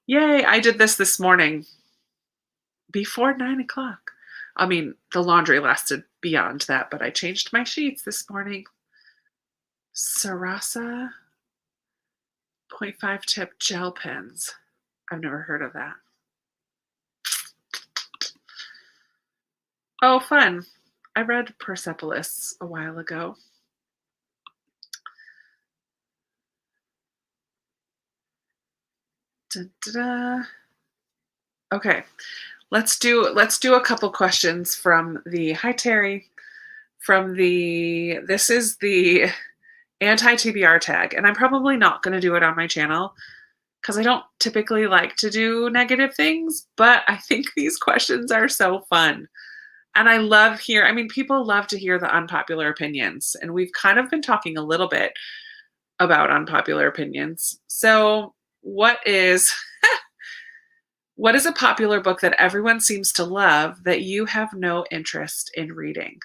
Yay, I did this morning before 9 o'clock. I mean, the laundry lasted beyond that, but I changed my sheets this morning. Sarasa 0.5 tip gel pens. I've never heard of that. Oh, fun. I read Persepolis a while ago. Da-da-da. Okay, let's do a couple questions from the hi Terry, from the this is the anti-TBR tag, and I'm probably not going to do it on my channel because I don't typically like to do negative things, but I think these questions are so fun. And I love people love to hear the unpopular opinions, and we've kind of been talking a little bit about unpopular opinions. So, what is a popular book that everyone seems to love that you have no interest in reading?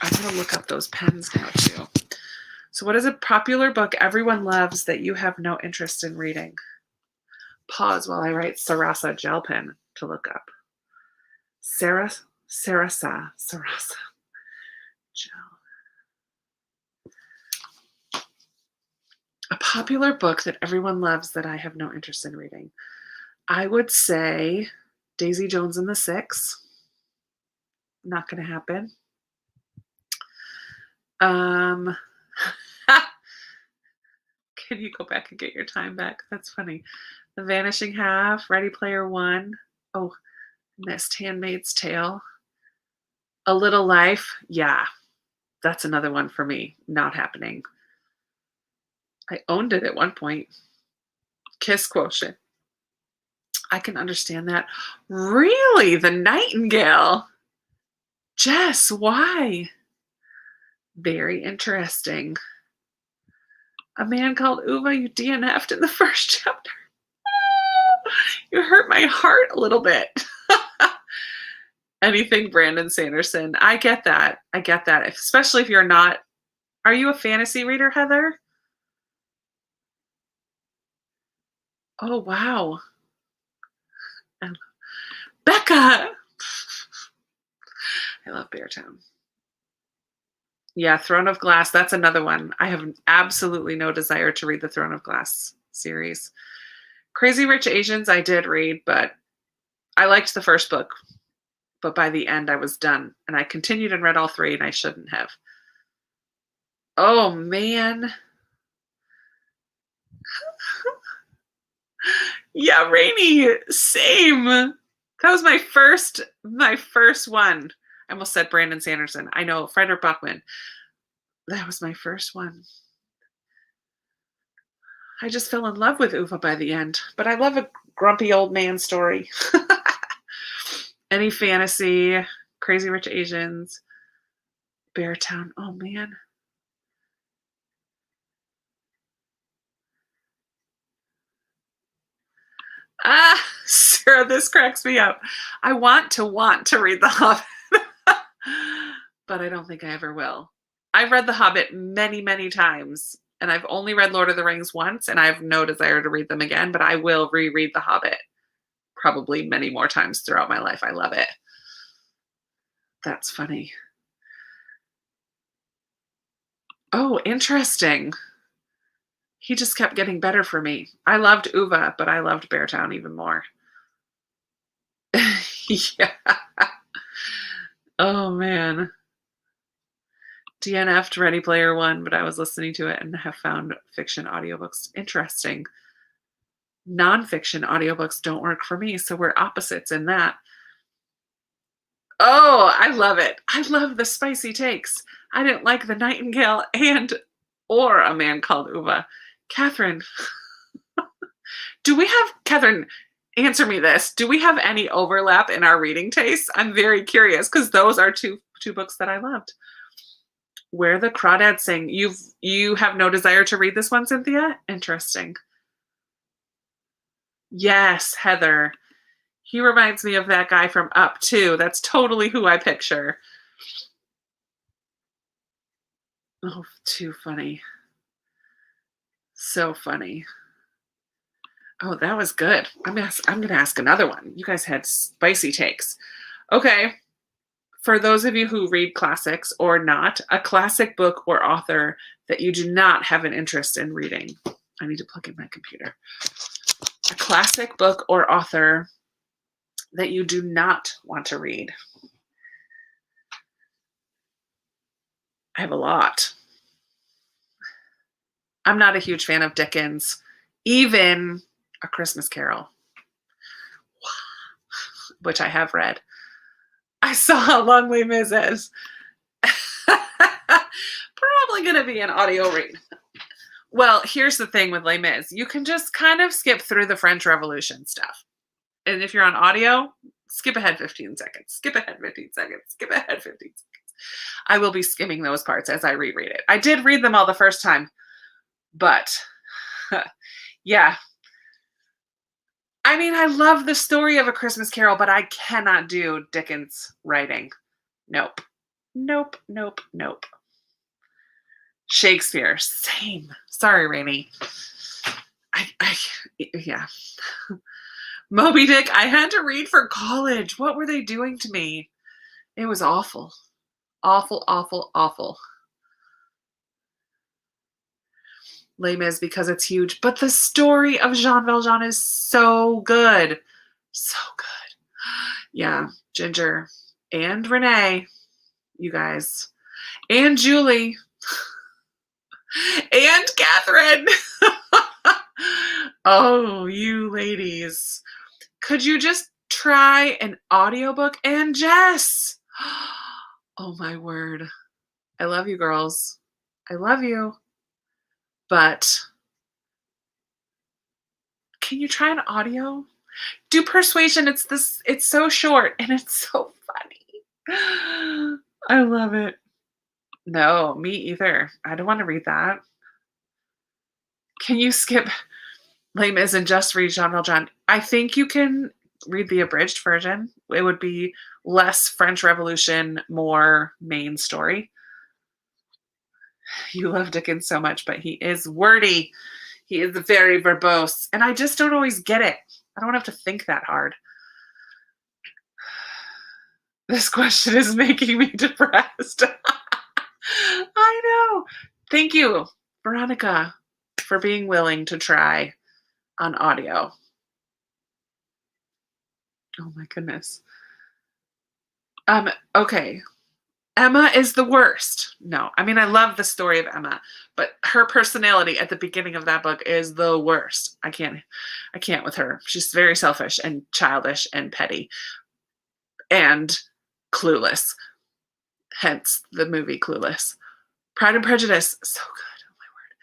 I'm going to look up those pens now too. So what is a popular book everyone loves that you have no interest in reading? Pause while I write Sarasa gel pen to look up. Sarasa gel. A popular book that everyone loves that I have no interest in reading. I would say Daisy Jones and the Six. Not going to happen. Can you go back and get your time back? That's funny. The Vanishing Half, Ready Player One. Oh, missed Handmaid's Tale. A Little Life. Yeah, that's another one for me. Not happening. I owned it at one point. Kiss Quotient. I can understand that. Really? The Nightingale? Jess, why? Very interesting. A Man Called Uva, you DNF'd in the first chapter. You hurt my heart a little bit. Anything Brandon Sanderson. I get that. Especially if you're not. Are you a fantasy reader, Heather? Oh, wow. Becca! I love Beartown. Yeah, Throne of Glass. That's another one. I have absolutely no desire to read the Throne of Glass series. Crazy Rich Asians I did read, but I liked the first book. But by the end, I was done. And I continued and read all three, and I shouldn't have. Oh, man. Yeah, Rainy. Same. That was my first one. I almost said Brandon Sanderson. I know, Frederick Buckman. That was my first one. I just fell in love with Uva by the end. But I love a grumpy old man story. Any fantasy, Crazy Rich Asians, Beartown. Oh, man. Sarah, this cracks me up. I want to read The Hobbit, but I don't think I ever will. I've read The Hobbit many, many times, and I've only read Lord of the Rings once, and I have no desire to read them again, but I will reread The Hobbit probably many more times throughout my life. I love it. That's funny. Oh, interesting. He just kept getting better for me. I loved Uva, but I loved Beartown even more. Yeah. Oh, man. DNF'd Ready Player One, but I was listening to it and have found fiction audiobooks interesting. Nonfiction audiobooks don't work for me, so we're opposites in that. Oh, I love it. I love the spicy takes. I didn't like The Nightingale or A Man Called Uva. Catherine, Catherine, answer me this. Do we have any overlap in our reading tastes? I'm very curious because those are two books that I loved. Where the Crawdads Sing. You have no desire to read this one, Cynthia? Interesting. Yes, Heather. He reminds me of that guy from Up too. That's totally who I picture. Oh, too funny. So funny. Oh, that was good. I'm going to ask another one. You guys had spicy takes. Okay. For those of you who read classics or not, a classic book or author that you do not have an interest in reading. I need to plug in my computer. A classic book or author that you do not want to read. I have a lot. I'm not a huge fan of Dickens, even A Christmas Carol, which I have read. I saw How Long Les Mis is. Probably going to be an audio read. Well, here's the thing with Les Mis. You can just kind of skip through the French Revolution stuff. And if you're on audio, skip ahead 15 seconds. Skip ahead 15 seconds. Skip ahead 15 seconds. I will be skimming those parts as I reread it. I did read them all the first time. But, yeah. I mean, I love the story of A Christmas Carol, but I cannot do Dickens writing. Nope. Nope, nope, nope. Shakespeare, same. Sorry, Rainey. Yeah. Moby Dick, I had to read for college. What were they doing to me? It was awful. Awful, awful, awful. Les Mis because it's huge, but the story of Jean Valjean is so good. So good. Yeah, Ginger and Renee, you guys, and Julie, and Catherine. Oh, you ladies. Could you just try an audiobook? And Jess. Oh, my word. I love you, girls. I love you. But can you try an audio? Do Persuasion. It's so short and it's so funny. I love it. No, me either. I don't want to read that. Can you skip Les Mis and just read Jean Valjean? I think you can read the abridged version. It would be less French Revolution, more main story. You love Dickens so much, but he is wordy. He is very verbose. And I just don't always get it. I don't have to think that hard. This question is making me depressed. I know. Thank you, Veronica, for being willing to try on audio. Oh my goodness. Okay. Emma is the worst. No, I mean, I love the story of Emma, but her personality at the beginning of that book is the worst. I can't with her. She's very selfish and childish and petty and clueless. Hence the movie Clueless. Pride and Prejudice, so good. Oh my word.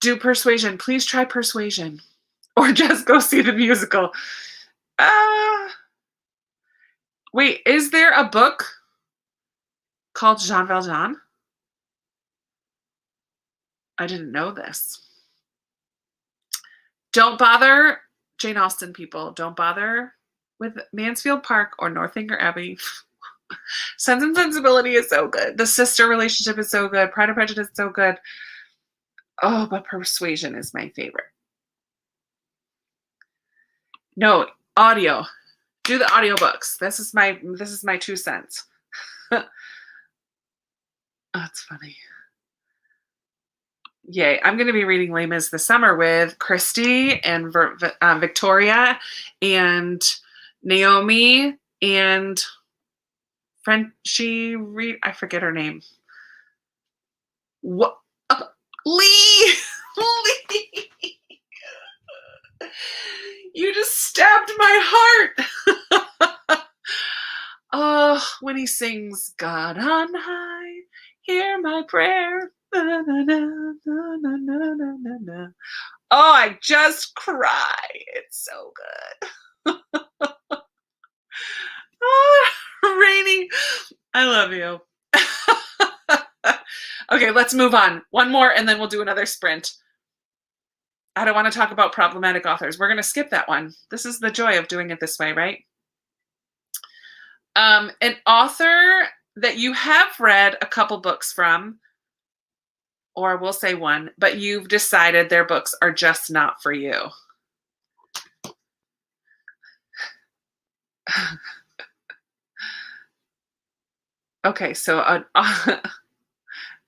Do Persuasion. Please try Persuasion. Or just go see the musical. Wait, is there a book called Jean Valjean? I didn't know this. Don't bother, Jane Austen people. Don't bother with Mansfield Park or Northanger Abbey. Sense and Sensibility is so good. The sister relationship is so good. Pride and Prejudice is so good. Oh, but Persuasion is my favorite. No, audio. Do the audiobooks. This is my 2 cents. That's funny. Yay. I'm going to be reading Les Mis this summer with Christy and Victoria and Naomi and Frenchie I forget her name. What? Lee! Lee! You just stabbed my heart! Oh, when he sings, God on high, hear my prayer. Na, na, na, na, na, na, na, na. Oh, I just cry. It's so good. Oh, Rainy, I love you. Okay, let's move on. One more, and then we'll do another sprint. I don't want to talk about problematic authors. We're going to skip that one. This is the joy of doing it this way, right? An author that you have read a couple books from, or we'll say one, but you've decided their books are just not for you. Okay, so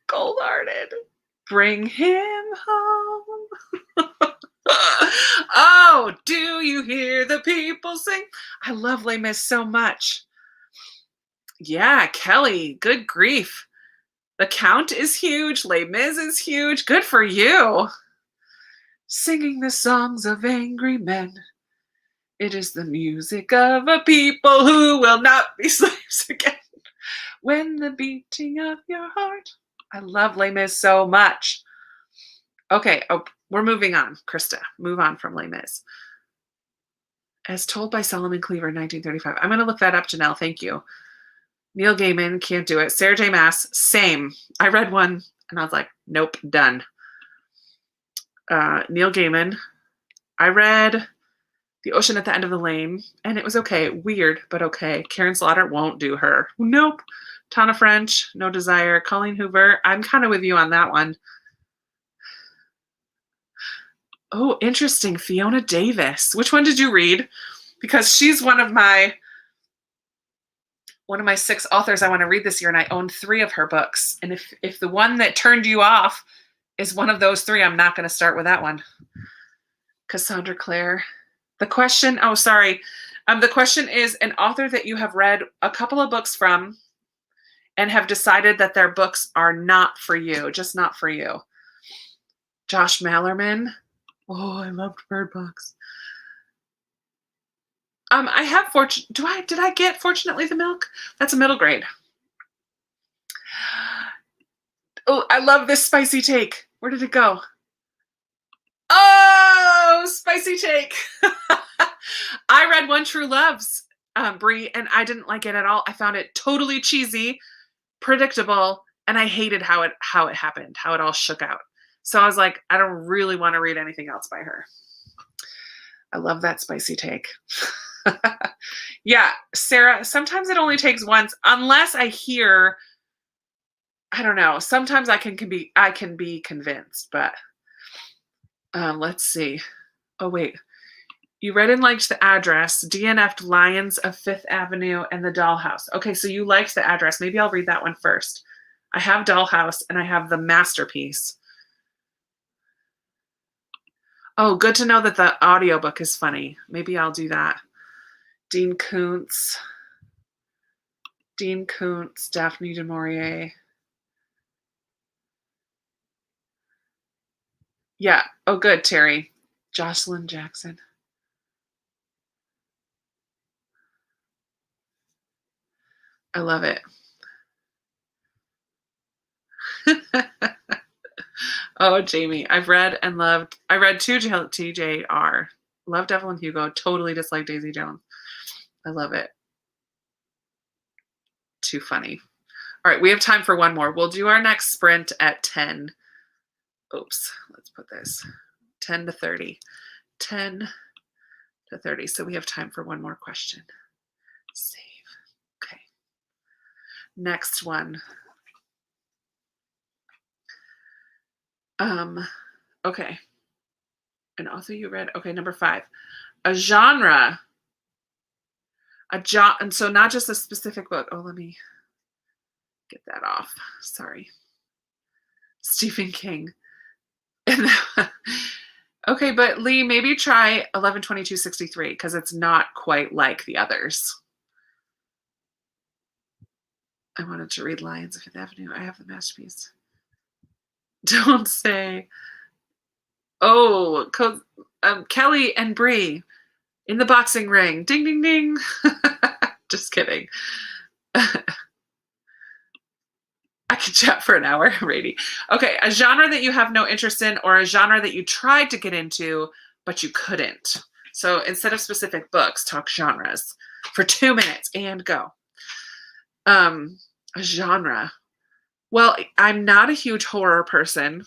Cold-Hearted, Bring Him Home. Oh, do you hear the people sing? I love Les Mis so much. Yeah, Kelly, good grief. The Count is huge. Les Mis is huge. Good for you. Singing the songs of angry men. It is the music of a people who will not be slaves again. When the beating of your heart. I love Les Mis so much. Okay, we're moving on. Krista, move on from Les Mis. As told by Solomon Cleaver in 1935. I'm going to look that up, Janelle. Thank you. Neil Gaiman, can't do it. Sarah J. Maas, same. I read one and I was like, nope, done. Neil Gaiman. I read The Ocean at the End of the Lane and it was okay. Weird, but okay. Karen Slaughter, won't do her. Nope. Tana French, no desire. Colleen Hoover, I'm kind of with you on that one. Oh, interesting. Fiona Davis. Which one did you read? Because she's one of my 6 authors I want to read this year, and I own 3 of her books. And if the one that turned you off is one of those 3, I'm not going to start with that one. Cassandra Clare. The question, oh, sorry. The question is an author that you have read a couple of books from and have decided that their books are not for you, just not for you. Josh Mallerman. Oh, I loved Bird Box. I have did I get Fortunately the Milk? That's a middle grade. Oh, I love this spicy take. Where did it go? Oh, spicy take. I read One True Love's, Brie, and I didn't like it at all. I found it totally cheesy, predictable, and I hated how it happened, how it all shook out. So I was like, I don't really want to read anything else by her. I love that spicy take. Yeah, Sarah, sometimes it only takes once, unless I hear, I don't know, sometimes I can be convinced, but let's see. Oh, wait. You read and liked The Address, DNF'd Lions of Fifth Avenue, and The Dollhouse. Okay, so you liked The Address. Maybe I'll read that one first. I have Dollhouse and I have The Masterpiece. Oh, good to know that the audiobook is funny. Maybe I'll do that. Dean Koontz, Daphne du Maurier. Yeah. Oh, good, Terry. Jocelyn Jackson. I love it. Oh, Jamie, I read two TJR. Love Devil and Hugo. Totally dislike Daisy Jones. I love it. Too funny. All right, we have time for one more. We'll do our next sprint at 10. Oops, let's put this 10 to 30. 10 to 30. So we have time for one more question. Save. Okay. Next one. Okay. And also you read, okay, number 5. A genre. And so not just a specific book. Oh, let me get that off. Sorry. Stephen King. Okay, but Lee, maybe try 11/22/63 because it's not quite like the others. I wanted to read Lions of Fifth Avenue. I have The Masterpiece. Don't say. Oh, Kelly and Bree in the boxing ring. Ding, ding, ding. Just kidding. I could chat for an hour, Brady. Okay, a genre that you have no interest in or a genre that you tried to get into, but you couldn't. So instead of specific books, talk genres for 2 minutes and go. A genre. Well, I'm not a huge horror person,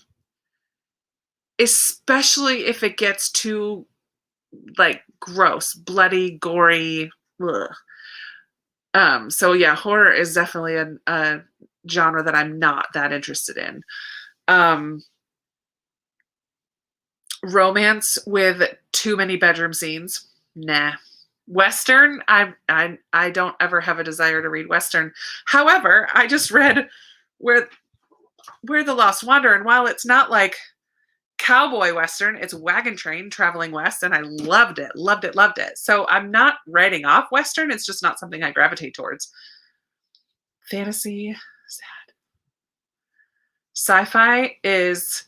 especially if it gets too, like, gross, bloody, gory. Ugh. So yeah, horror is definitely a genre that I'm not that interested in. Romance with too many bedroom scenes. Nah. Western, I don't ever have a desire to read Western. However, I just read Where the Lost Wander, and while it's not like cowboy Western, it's wagon train traveling west, and I loved it. So I'm not writing off Western. It's just not something I gravitate towards. Fantasy, sad. Sci-fi is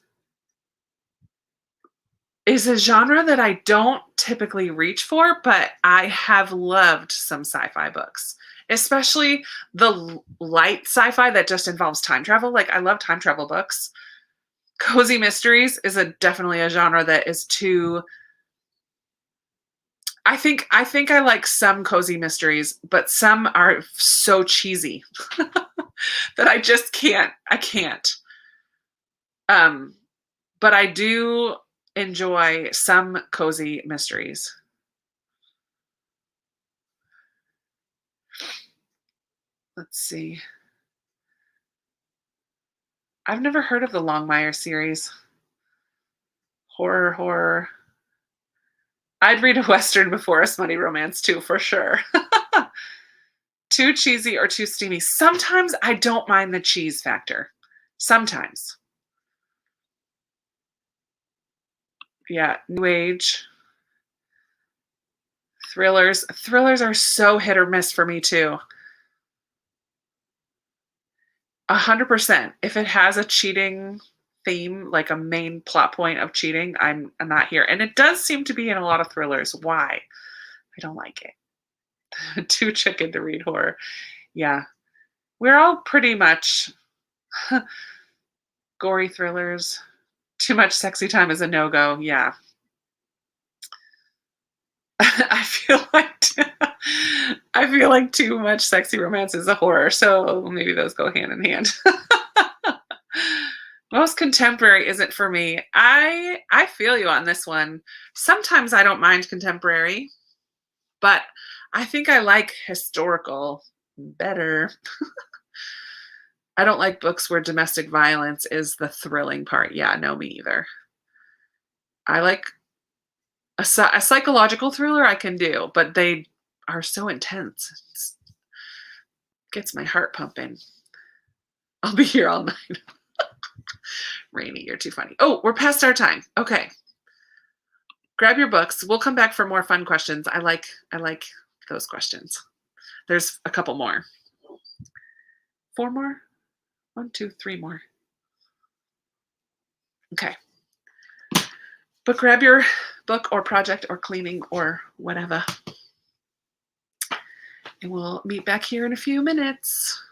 a genre that I don't typically reach for, but I have loved some sci-fi books, especially the light sci-fi that just involves time travel. Like, I love time travel books. Cozy mysteries is definitely a genre that is too. I think I like some cozy mysteries, but some are so cheesy that I just can't. I can't. But I do enjoy some cozy mysteries. Let's see. I've never heard of the Longmire series. Horror. I'd read a Western before a smutty romance too, for sure. Too cheesy or too steamy. Sometimes I don't mind the cheese factor. Sometimes. Yeah, New Age. Thrillers. Thrillers are so hit or miss for me too. 100%. If it has a cheating theme, like a main plot point of cheating, I'm not here. And it does seem to be in a lot of thrillers. Why? I don't like it. Too chicken to read horror. Yeah. We're all pretty much gory thrillers. Too much sexy time is a no-go. Yeah. I feel like too much sexy romance is a horror, so maybe those go hand in hand. Most contemporary isn't for me. I feel you on this one. Sometimes I don't mind contemporary, but I think I like historical better. I don't like books where domestic violence is the thrilling part. Yeah, no, me either. I like A psychological thriller I can do, but they are so intense. It gets my heart pumping. I'll be here all night. Rainy, you're too funny. Oh, we're past our time. Okay. Grab your books. We'll come back for more fun questions. I like those questions. There's a couple more. 4 more? 1, 2, 3 more. Okay. But grab your book or project or cleaning or whatever. And we'll meet back here in a few minutes.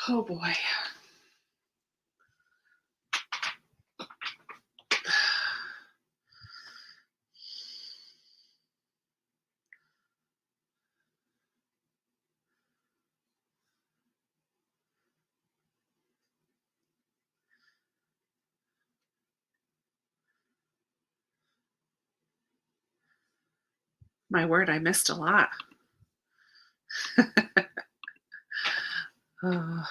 Oh boy. My word, I missed a lot. Oh.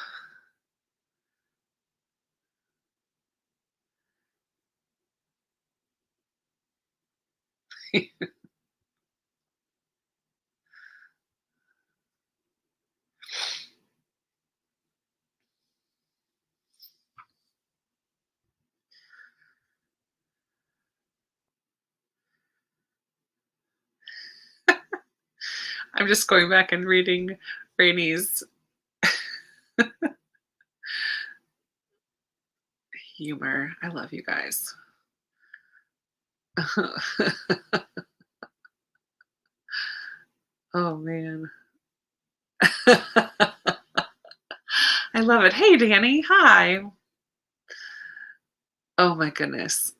I'm just going back and reading Rainey's humor. I love you guys. Oh man. I love it. Hey Danny, hi. Oh my goodness.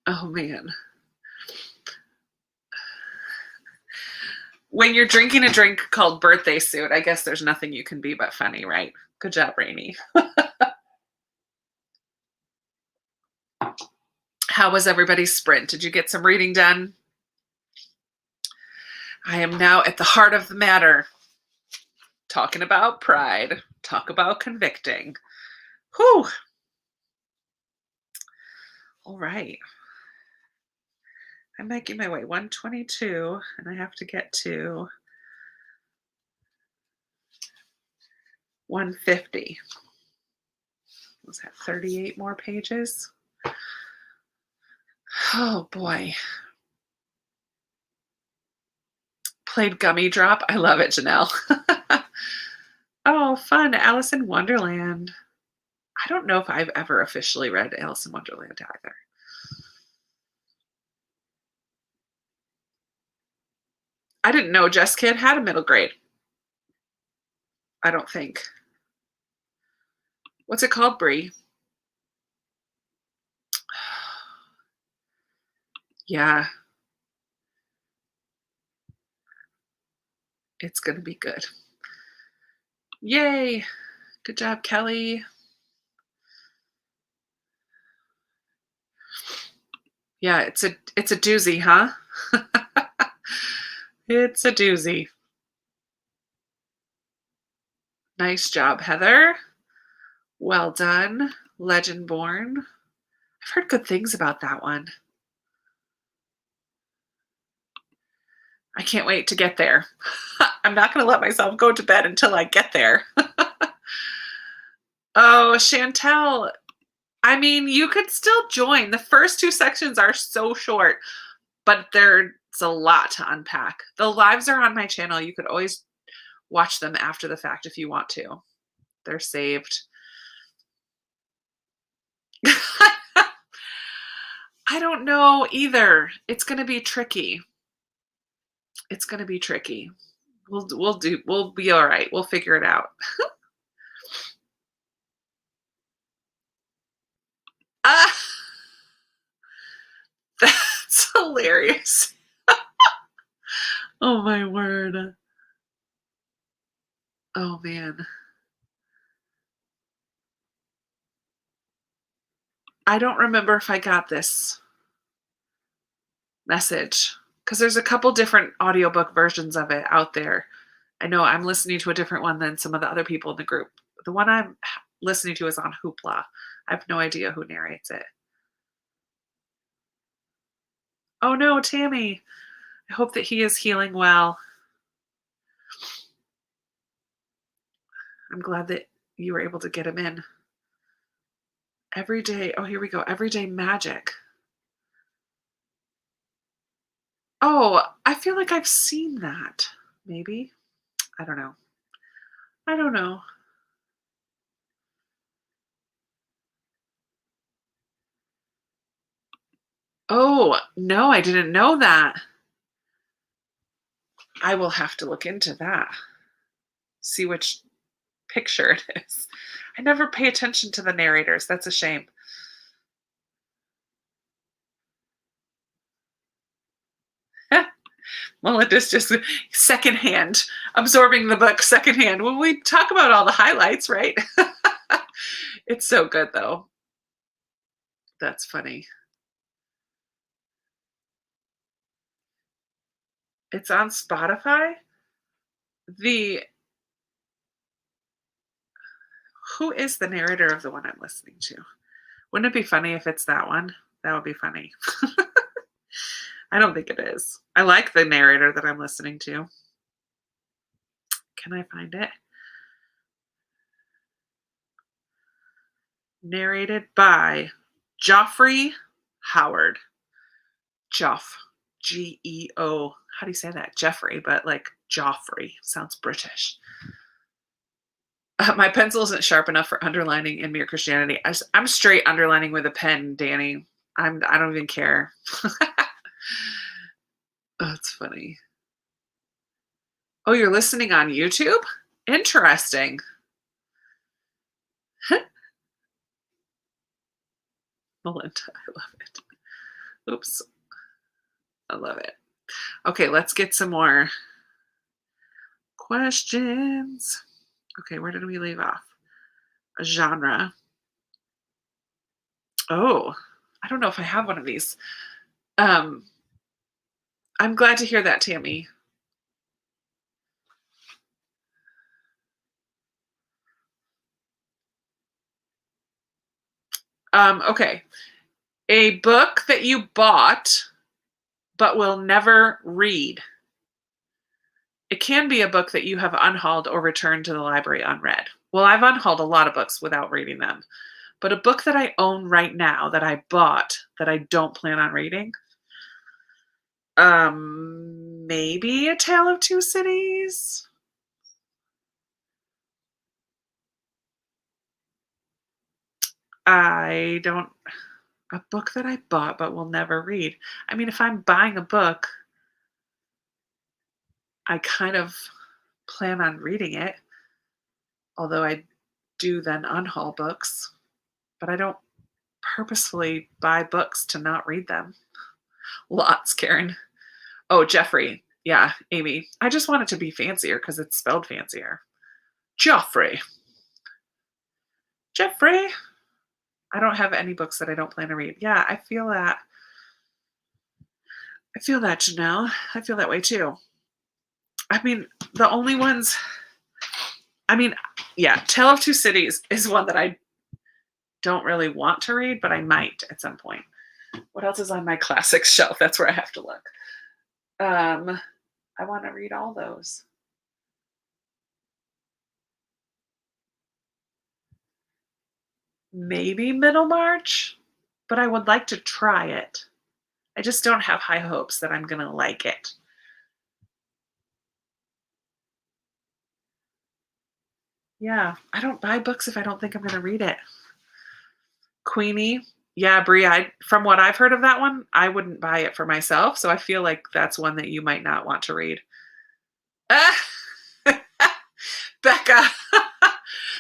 Oh man. When you're drinking a drink called birthday suit, I guess there's nothing you can be but funny, right? Good job, Rainey. How was everybody's sprint? Did you get some reading done? I am now at the heart of the matter. Talking about pride. Talk about convicting. Whew. All right. I'm making my way 122, and I have to get to 150. Was that 38 more pages? Oh boy. Played Gummy Drop. I love it, Janelle. Oh, fun. Alice in Wonderland. I don't know if I've ever officially read Alice in Wonderland either. I didn't know Jess Kid had a middle grade. I don't think. What's it called, Brie? Yeah. It's going to be good. Yay. Good job, Kelly. Yeah, it's a doozy, huh? It's a doozy. Nice job, Heather. Well done. Legend Born. I've heard good things about that one. I can't wait to get there. I'm not going to let myself go to bed until I get there. Oh, Chantel. I mean, you could still join. The first two sections are so short, but there's a lot to unpack. The lives are on my channel. You could always watch them after the fact if you want to. They're saved. I don't know either. It's going to be tricky. It's going to be tricky. We'll be all right. We'll figure it out. Ah, that's hilarious. Oh my word. Oh man. I don't remember if I got this message because there's a couple different audiobook versions of it out there. I know I'm listening to a different one than some of the other people in the group. The one I'm listening to is on Hoopla. I have no idea who narrates it. Oh no, Tammy. I hope that he is healing well. I'm glad that you were able to get him in. Everyday, oh, here we go. Everyday magic. Oh, I feel like I've seen that. Maybe. I don't know. I don't know. Oh, no, I didn't know that. I will have to look into that. See which picture it is. I never pay attention to the narrators. That's a shame. Melinda's just secondhand, absorbing the book secondhand. When we talk about all the highlights, right? It's so good, though. That's funny. It's on Spotify. Who is the narrator of the one I'm listening to? Wouldn't it be funny if it's that one? That would be funny. I don't think it is. I like the narrator that I'm listening to. Can I find it? Narrated by Geoffrey Howard. Geo. How do you say that? Jeffrey, but like Joffrey. Sounds British. My pencil isn't sharp enough for underlining in Mere Christianity. I'm straight underlining with a pen, Danny. I don't even care. That's funny. Oh, you're listening on YouTube? Interesting. Melinda, I love it. Oops. I love it. Okay, let's get some more questions. Okay, where did we leave off? A genre. Oh, I don't know if I have one of these. I'm glad to hear that, Tammy. Okay. A book that you bought but will never read. It can be a book that you have unhauled or returned to the library unread. Well, I've unhauled a lot of books without reading them. But a book that I own right now that I bought that I don't plan on reading, maybe A Tale of Two Cities. A book that I bought but will never read. I mean, if I'm buying a book, I kind of plan on reading it, although I do then unhaul books, but I don't purposefully buy books to not read them. Lots, Karen. Oh, Jeffrey. Yeah, Amy. I just want it to be fancier because it's spelled fancier. Joffrey. Jeffrey. I don't have any books that I don't plan to read. Yeah, I feel that. Janelle. I feel that way too. I mean, the only ones. Yeah, Tale of Two Cities is one that I don't really want to read, but I might at some point. What else is on my classics shelf? That's where I have to look. I want to read all those. Maybe Middlemarch, but I would like to try it. I just don't have high hopes that I'm going to like it. Yeah, I don't buy books if I don't think I'm going to read it. Queenie. Yeah, Brie, from what I've heard of that one, I wouldn't buy it for myself, so I feel like that's one that you might not want to read. Becca.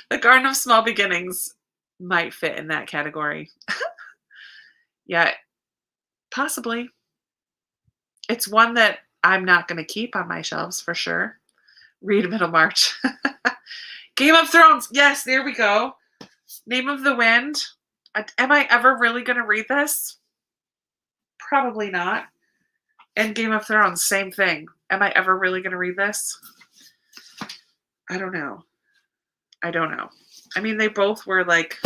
The Garden of Small Beginnings might fit in that category. Yeah, possibly. It's one that I'm not going to keep on my shelves for sure. Read Middlemarch. Game of Thrones. Yes, there we go. Name of the Wind. Am I ever really going to read this? Probably not. And Game of Thrones, same thing. Am I ever really going to read this? I don't know. I mean, they both were like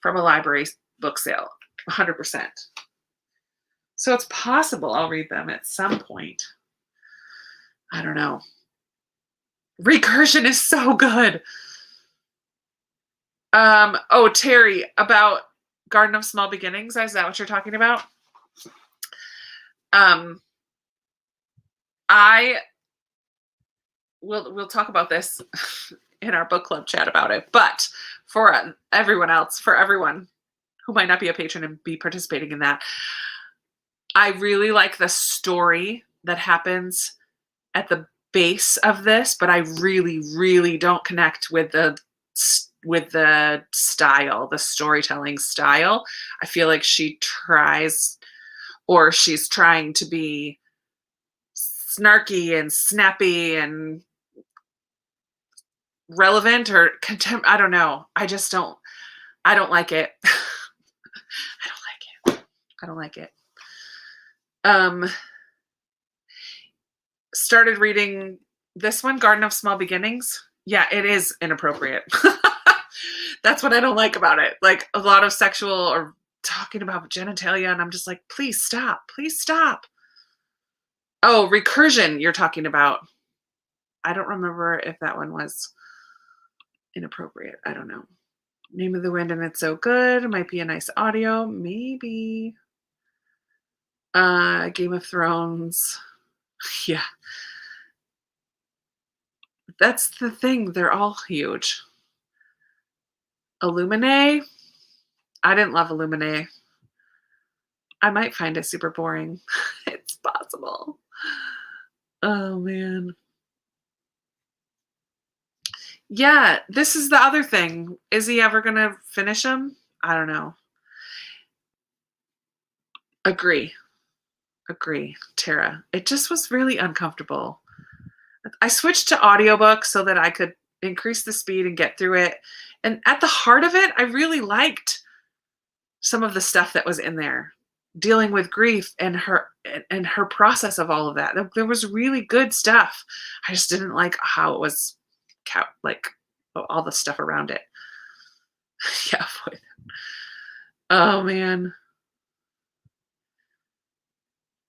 from a library book sale, 100%. So it's possible I'll read them at some point. I don't know. Recursion is so good. Oh, Terry, about Garden of Small Beginnings. Is that what you're talking about? We'll talk about this in our book club chat about it. But for everyone else, for everyone who might not be a patron and be participating in that, I really like the story that happens at the base of this, but I really, really don't connect with the style, the storytelling style. I feel like she tries, or she's trying to be snarky and snappy and relevant or contempt. I don't know. I don't like it. I don't like it. I don't like it. Started reading this one, Garden of Small Beginnings. Yeah, it is inappropriate. That's what I don't like about it. Like a lot of sexual or talking about genitalia, and I'm just like, please stop. Please stop. Oh, Recursion you're talking about. I don't remember if that one was inappropriate. I don't know. Name of the Wind and It's So Good. Might be a nice audio. Maybe. Game of Thrones. Yeah. That's the thing. They're all huge. Illuminae. I didn't love Illuminae. I might find it super boring. It's possible. Oh, man. Yeah, this is the other thing. Is he ever going to finish him? I don't know. Agree, Tara. It just was really uncomfortable. I switched to audiobook so that I could increase the speed and get through it. And at the heart of it, I really liked some of the stuff that was in there, dealing with grief and her process of all of that. There was really good stuff. I just didn't like how it was, like all the stuff around it. Yeah. Boy. Oh man.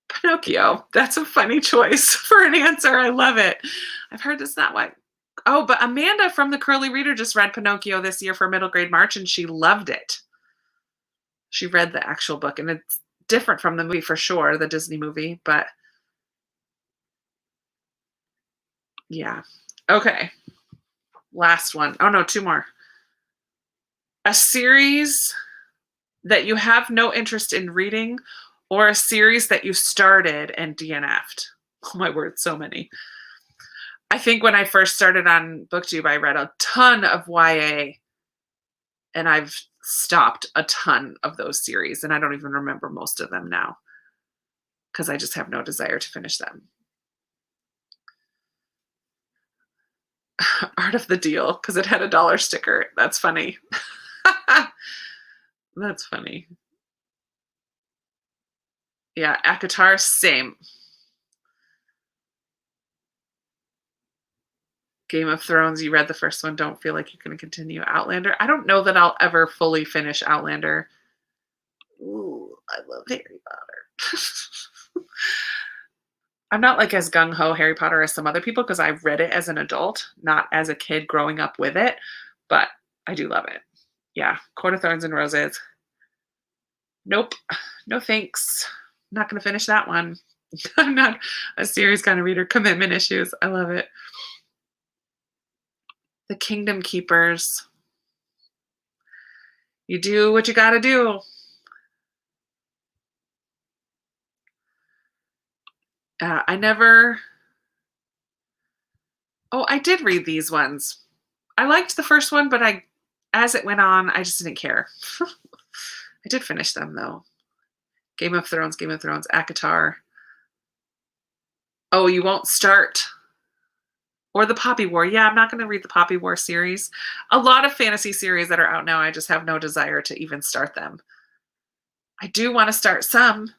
Pinocchio. That's a funny choice for an answer. I love it. I've heard it's not why. Oh, but Amanda from the Curly Reader just read Pinocchio this year for middle grade March, and she loved it. She read the actual book, and it's different from the movie for sure, the Disney movie, but yeah. Okay. Last one. Oh no, two more. A series that you have no interest in reading, or a series that you started and DNF'd. Oh my word, so many. I think when I first started on BookTube, I read a ton of YA, and I've stopped a ton of those series, and I don't even remember most of them now because I just have no desire to finish them. Art of the Deal, because it had a dollar sticker. That's funny. That's funny. Yeah, ACOTAR, same. Game of Thrones, you read the first one, don't feel like you're going to continue. Outlander, I don't know that I'll ever fully finish Outlander. Ooh, I love Harry Potter. I'm not like as gung-ho Harry Potter as some other people because I read it as an adult, not as a kid growing up with it, but I do love it. Yeah, Court of Thorns and Roses. Nope, no thanks. I'm not going to finish that one. I'm not a series kind of reader. Commitment issues. I love it. The Kingdom Keepers. You do what you got to do. I never. Oh, I did read these ones. I liked the first one, but as it went on, I just didn't care. I did finish them though. Game of Thrones, ACOTAR. Oh, you won't start. Or the Poppy War. Yeah, I'm not going to read the Poppy War series. A lot of fantasy series that are out now, I just have no desire to even start them. I do want to start some.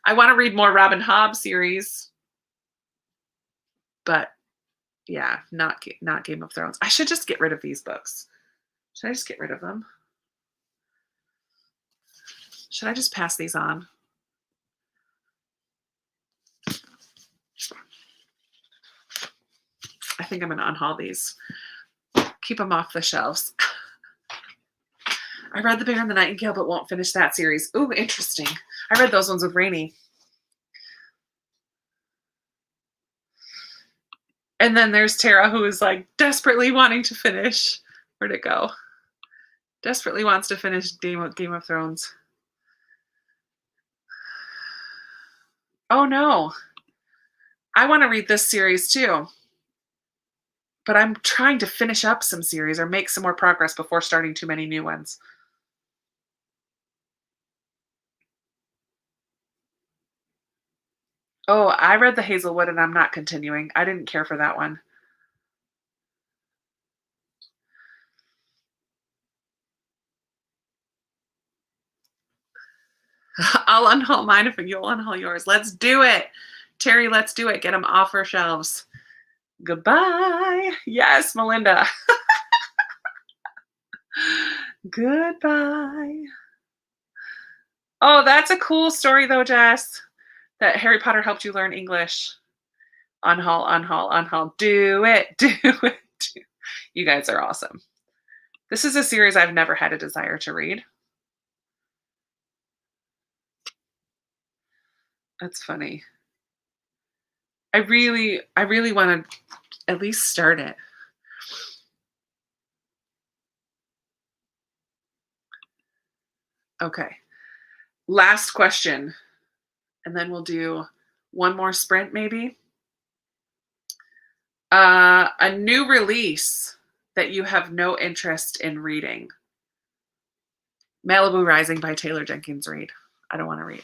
I want to read more Robin Hobb series. But yeah, not Game of Thrones. I should just get rid of these books. Should I just get rid of them? Should I just pass these on? I think I'm going to unhaul these. Keep them off the shelves. I read The Bear and the Nightingale, but won't finish that series. Ooh, interesting. I read those ones with Rainey. And then there's Tara, who is like desperately wanting to finish. Where'd it go? Desperately wants to finish Game of Thrones. Oh no. I want to read this series too. But I'm trying to finish up some series or make some more progress before starting too many new ones. Oh, I read The Hazelwood and I'm not continuing. I didn't care for that one. I'll unhaul mine if you'll unhaul yours. Let's do it. Terry, let's do it. Get them off our shelves. Goodbye. Yes, Melinda. Goodbye. Oh, that's a cool story though, Jess. That Harry Potter helped you learn English. Unhaul, unhaul, unhaul. Do it. Do it. You guys are awesome. This is a series I've never had a desire to read. That's funny. I really want to at least start it. Okay. Last question. And then we'll do one more sprint maybe. A new release that you have no interest in reading. Malibu Rising by Taylor Jenkins Reid. I don't want to read.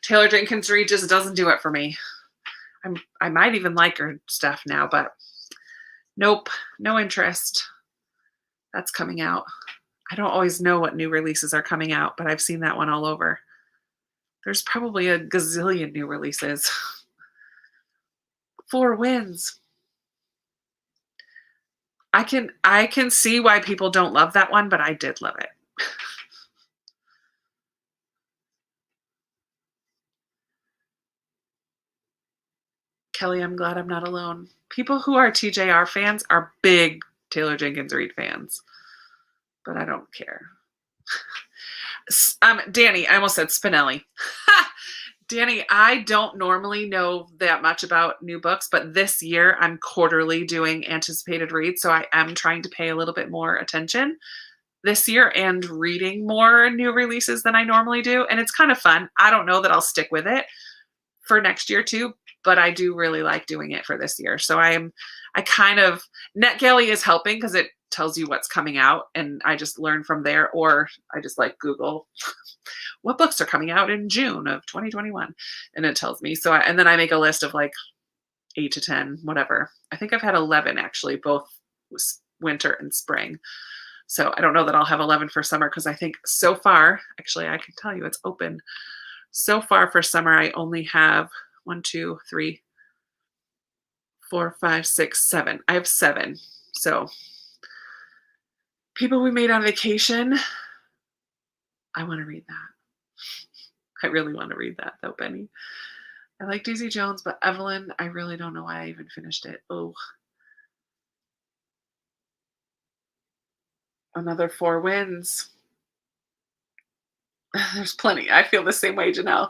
Taylor Jenkins Reid just doesn't do it for me. I might even like her stuff now, but nope, no interest. That's coming out. I don't always know what new releases are coming out, but I've seen that one all over. There's probably a gazillion new releases. 4 wins. I can see why people don't love that one, but I did love it. Kelly, I'm glad I'm not alone. People who are TJR fans are big Taylor Jenkins Reid fans, but I don't care. Danny, I almost said Spinelli. Danny, I don't normally know that much about new books, but this year I'm quarterly doing anticipated reads, so I am trying to pay a little bit more attention this year and reading more new releases than I normally do, and it's kind of fun. I don't know that I'll stick with it for next year too, but I do really like doing it for this year. So NetGalley is helping because it tells you what's coming out and I just learn from there, or I just like Google what books are coming out in June of 2021 and it tells me. And then I make a list of like 8 to 10, whatever. I think I've had 11 actually, both winter and spring. So I don't know that I'll have 11 for summer because I think so far, actually I can tell you it's open. So far for summer, I only have 1, 2, 3, 4, 5, 6, 7. I have 7. So People We Made on Vacation. I want to read that. I really want to read that though, Benny. I like Daisy Jones, but Evelyn, I really don't know why I even finished it. Oh. Another 4 wins. There's plenty. I feel the same way, Janelle.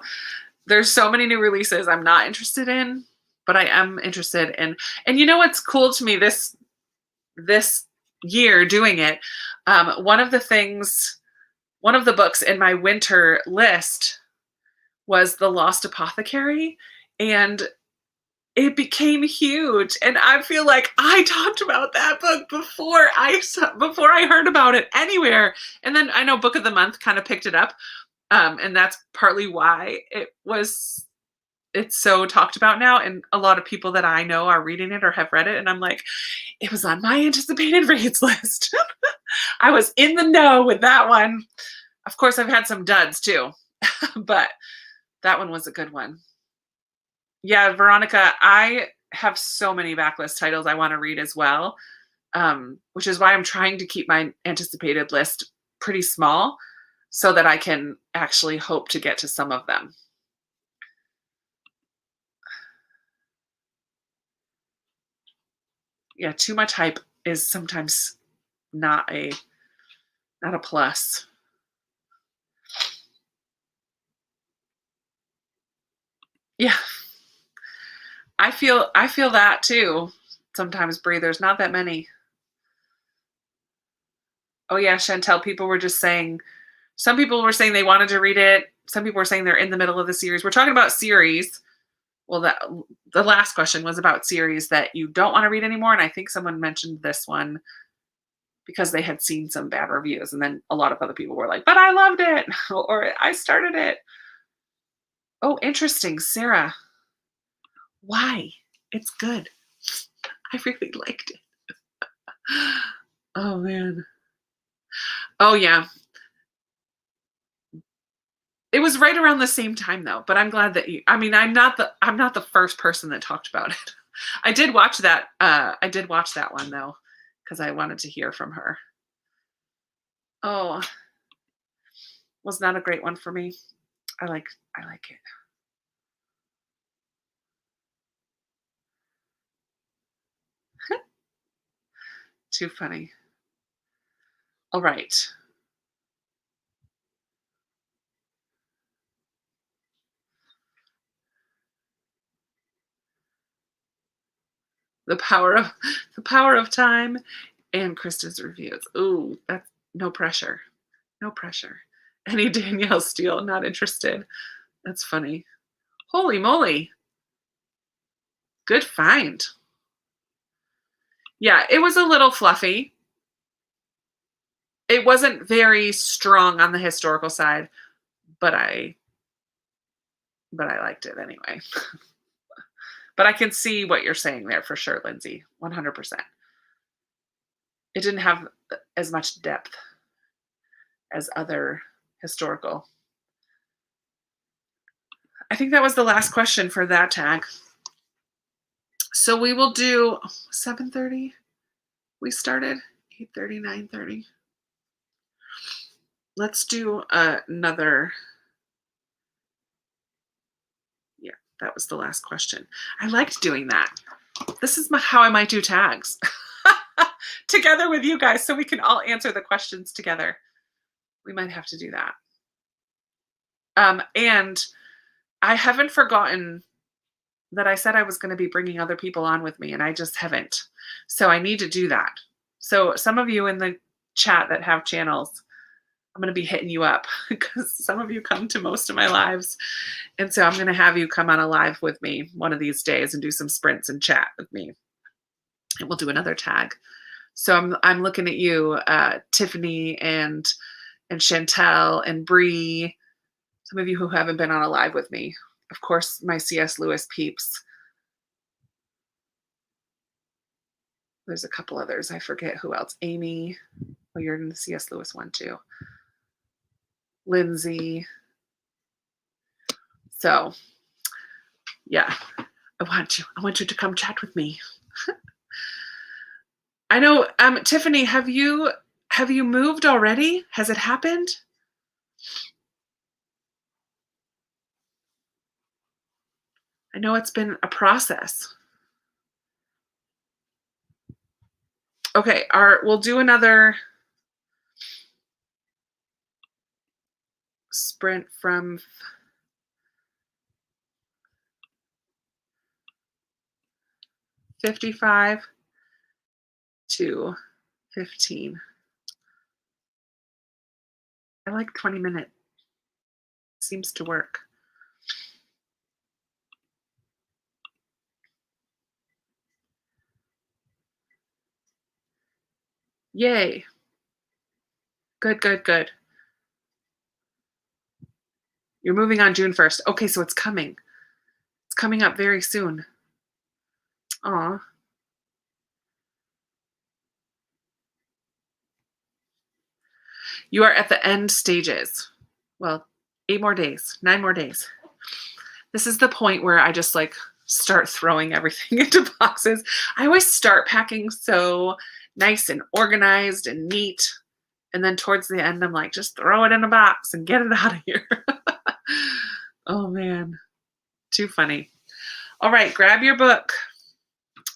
There's so many new releases I'm not interested in, but I am interested in. And you know what's cool to me this year doing it? One of the books in my winter list was The Lost Apothecary, and it became huge. And I feel like I talked about that book before I heard about it anywhere. And then I know Book of the Month kind of picked it up. And that's partly why it's so talked about now. And a lot of people that I know are reading it or have read it. And I'm like, it was on my anticipated reads list. I was in the know with that one. Of course, I've had some duds too, but that one was a good one. Yeah, Veronica, I have so many backlist titles I want to read as well, which is why I'm trying to keep my anticipated list pretty small so that I can actually hope to get to some of them. Yeah, too much hype is sometimes not a plus. Yeah. I feel that too. Sometimes, Bree, there's not that many. Oh yeah, Chantel, people were just saying Some people were saying they wanted to read it. Some people were saying they're in the middle of the series. We're talking about series. Well, the last question was about series that you don't want to read anymore. And I think someone mentioned this one because they had seen some bad reviews. And then a lot of other people were like, but I loved it. Or I started it. Oh, interesting. Sarah. Why? It's good. I really liked it. Oh, man. Oh, yeah. It was right around the same time though, but I'm glad that I'm not the first person that talked about it. I did watch that one though, because I wanted to hear from her. Oh, was not a great one for me. I like it. Too funny. All right. The power of time and Krista's reviews. Ooh, that's no pressure. No pressure. Any Danielle Steele, not interested. That's funny. Holy moly. Good find. Yeah, it was a little fluffy. It wasn't very strong on the historical side, but I liked it anyway. But I can see what you're saying there for sure, Lindsay. 100%. It didn't have as much depth as other historical. I think that was the last question for that tag. So we will do 7:30. We started 8:30, 9:30. Let's do another. Yeah, that was the last question. I liked doing that. This is how I might do tags together with you guys so we can all answer the questions together. We might have to do that. And I haven't forgotten that I said I was going to be bringing other people on with me, and I just haven't. So I need to do that. So some of you in the chat that have channels, I'm going to be hitting you up because some of you come to most of my lives. And so I'm going to have you come on a live with me one of these days and do some sprints and chat with me. And we'll do another tag. So I'm looking at you, Tiffany and Chantel and Bree, some of you who haven't been on a live with me. Of course, my C.S. Lewis peeps. There's a couple others. I forget who else. Amy. Oh, you're in the C.S. Lewis one too. Lindsay. So, yeah, I want you to come chat with me. I know, Tiffany, have you moved already? Has it happened? I know it's been a process. Okay, we'll do another sprint from 55 to 15. I like 20 minutes. Seems to work. Yay. Good, good, good. You're moving on June 1st. Okay, so it's coming. It's coming up very soon. Aw. You are at the end stages. Well, 8 more days, 9 more days. This is the point where I just like start throwing everything into boxes. I always start packing so nice and organized and neat. And then towards the end, I'm like, just throw it in a box and get it out of here. Oh man, too funny. All right, grab your book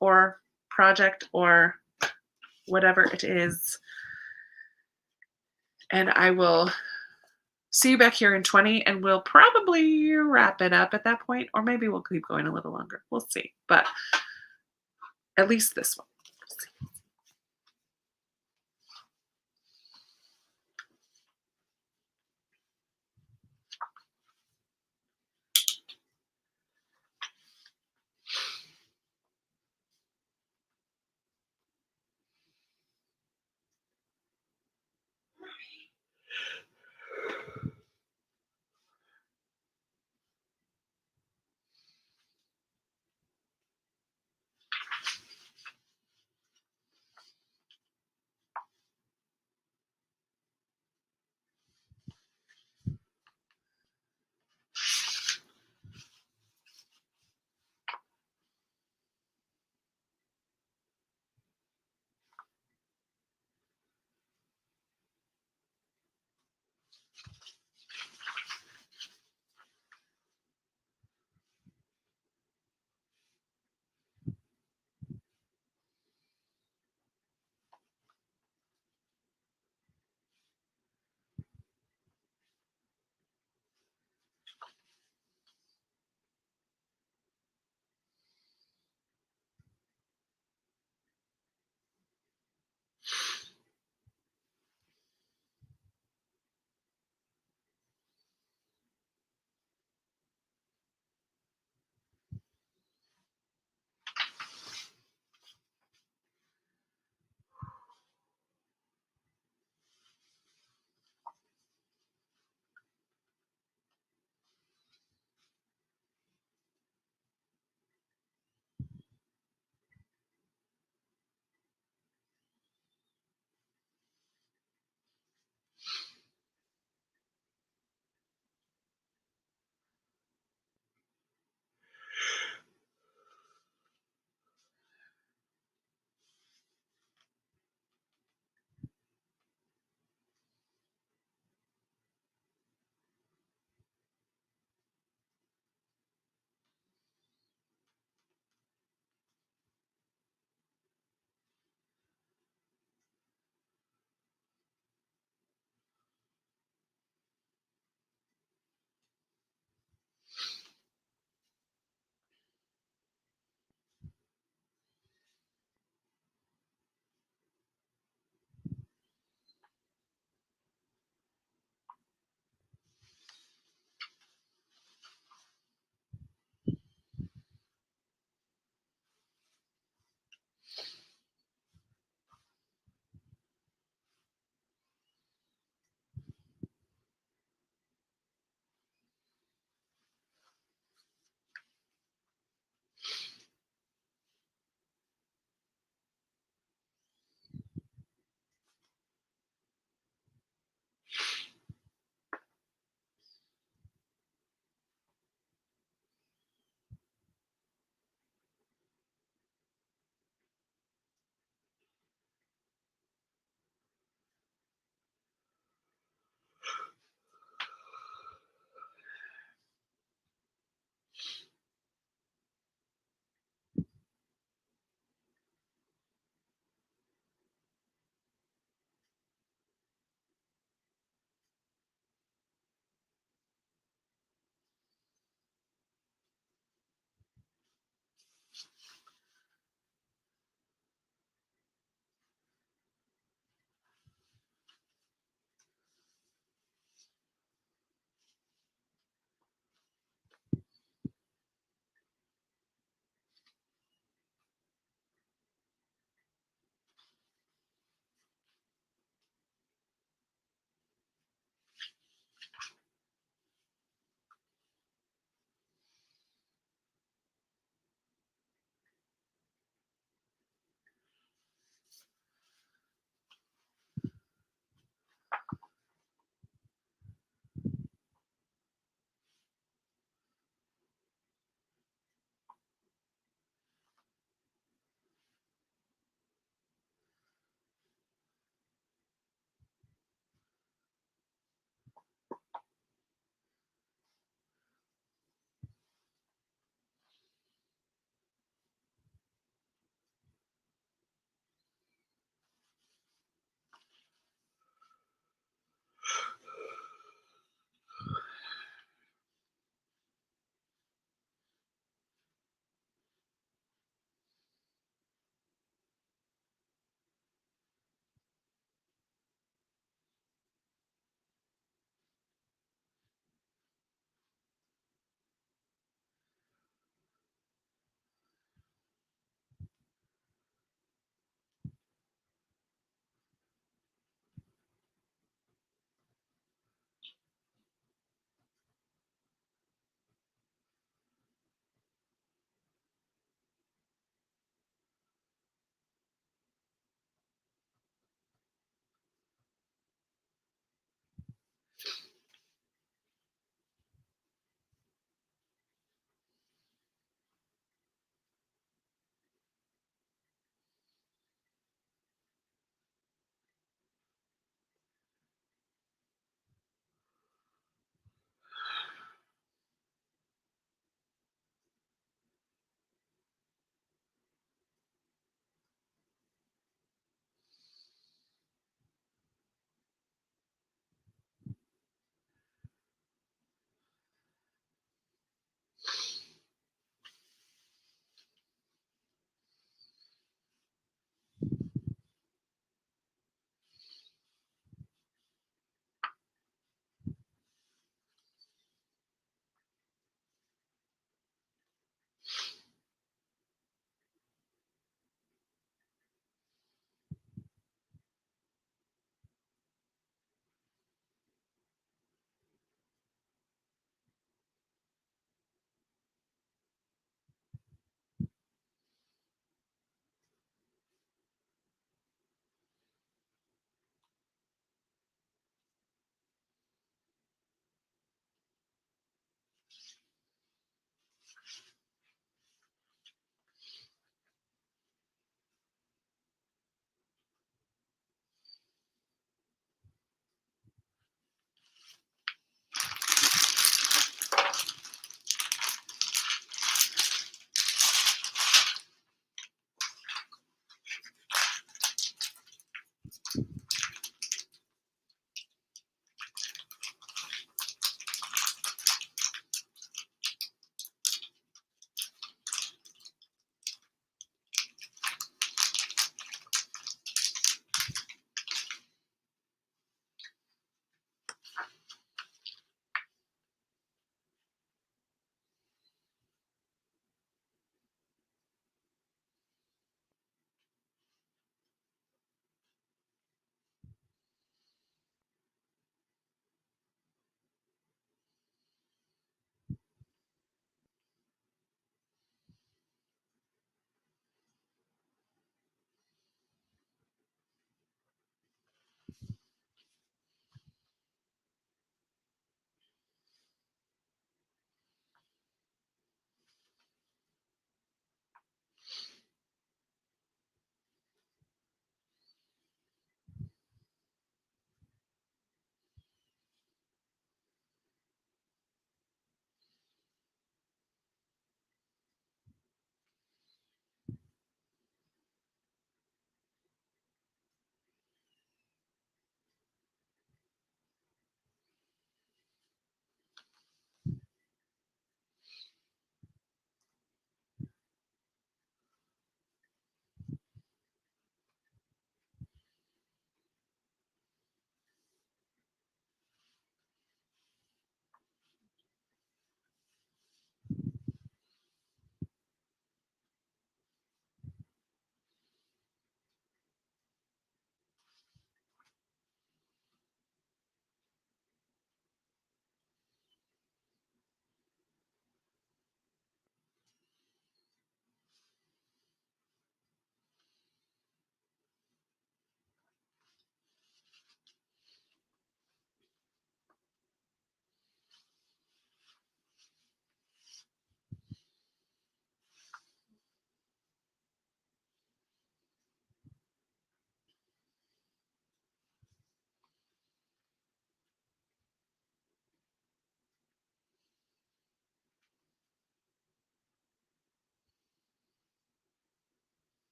or project or whatever it is. And I will see you back here in 20, and we'll probably wrap it up at that point, or maybe we'll keep going a little longer. We'll see, but at least this one. We'll see.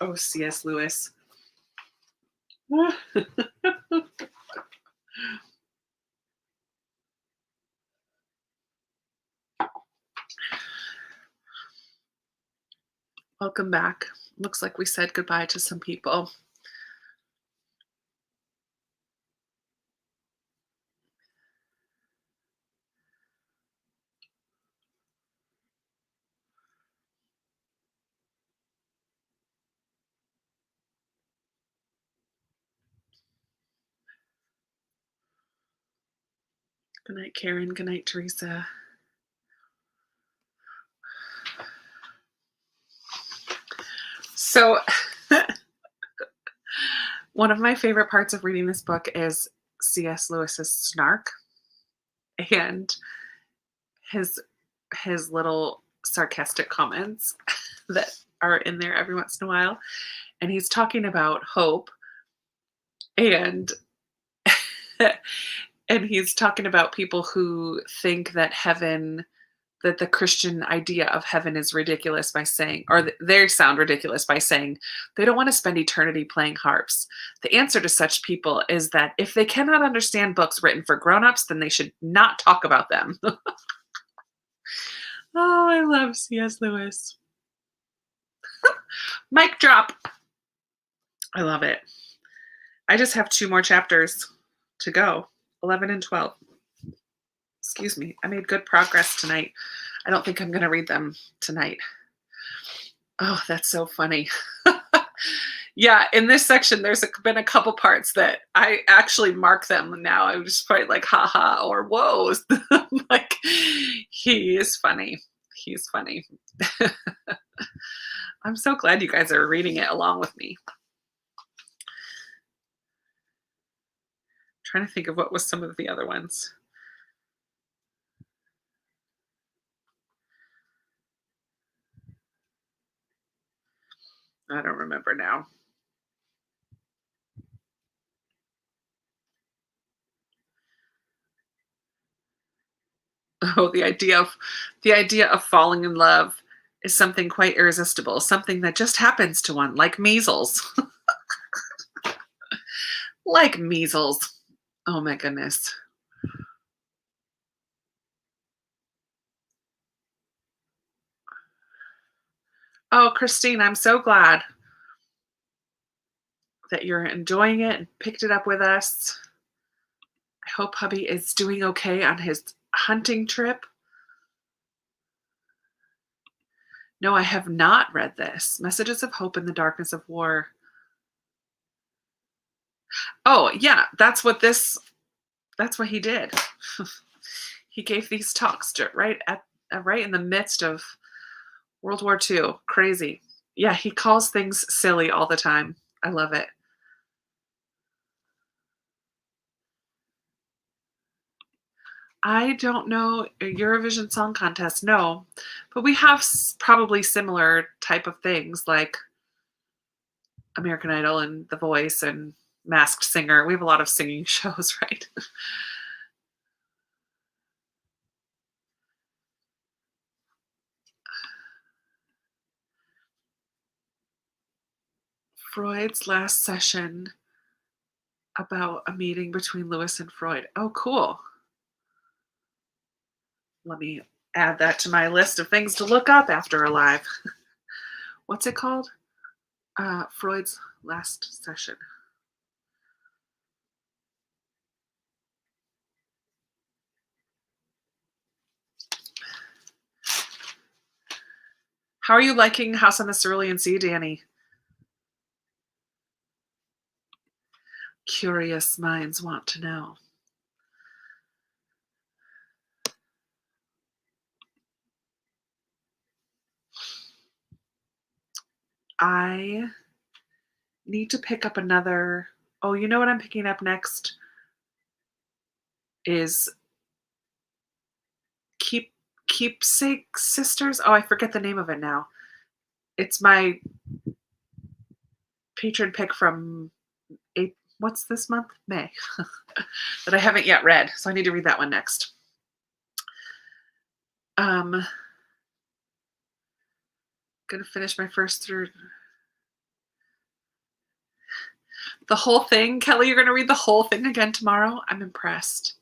Oh, C.S. Lewis. Welcome back. Looks like we said goodbye to some people. Good night, Karen. Good night, Teresa. So, one of my favorite parts of reading this book is C.S. Lewis's snark and his little sarcastic comments that are in there every once in a while. And he's talking about hope and and he's talking about people who think that the Christian idea of heaven is ridiculous by saying, or they sound ridiculous by saying, they don't want to spend eternity playing harps. The answer to such people is that if they cannot understand books written for grown-ups, then they should not talk about them. Oh, I love C.S. Lewis. Mic drop. I love it. I just have 2 more chapters to go, 11 and 12. Excuse me. I made good progress tonight. I don't think I'm going to read them tonight. Oh, that's so funny. Yeah, in this section, there's been a couple parts that I actually mark them now. I just write like, haha, or whoa. Like, he is funny. He's funny. I'm so glad you guys are reading it along with me. I'm trying to think of what was some of the other ones. I don't remember now. Oh, the idea of falling in love is something quite irresistible, something that just happens to one, like measles. Like measles. Oh my goodness. Oh, Christine, I'm so glad that you're enjoying it and picked it up with us. I hope hubby is doing okay on his hunting trip. No, I have not read this. Messages of Hope in the Darkness of War. Oh, yeah, that's what he did. He gave these talks right in the midst of World War II. Crazy. Yeah, he calls things silly all the time. I love it. I don't know Eurovision Song Contest, no, but we have probably similar type of things like American Idol and The Voice and Masked Singer. We have a lot of singing shows, right? Freud's last session about a meeting between Lewis and Freud. Oh, cool. Let me add that to my list of things to look up after Alive. What's it called? Freud's last session. How are you liking House on the Cerulean Sea, Danny? Curious minds want to know. I need to pick up another. Oh, you know what I'm picking up next is Keepsake Sisters. Oh, I forget the name of it now. It's my patron pick from what's this month? May. That I haven't yet read, so I need to read that one next. Gonna finish my first through the whole thing. Kelly, you're gonna read the whole thing again tomorrow? I'm impressed.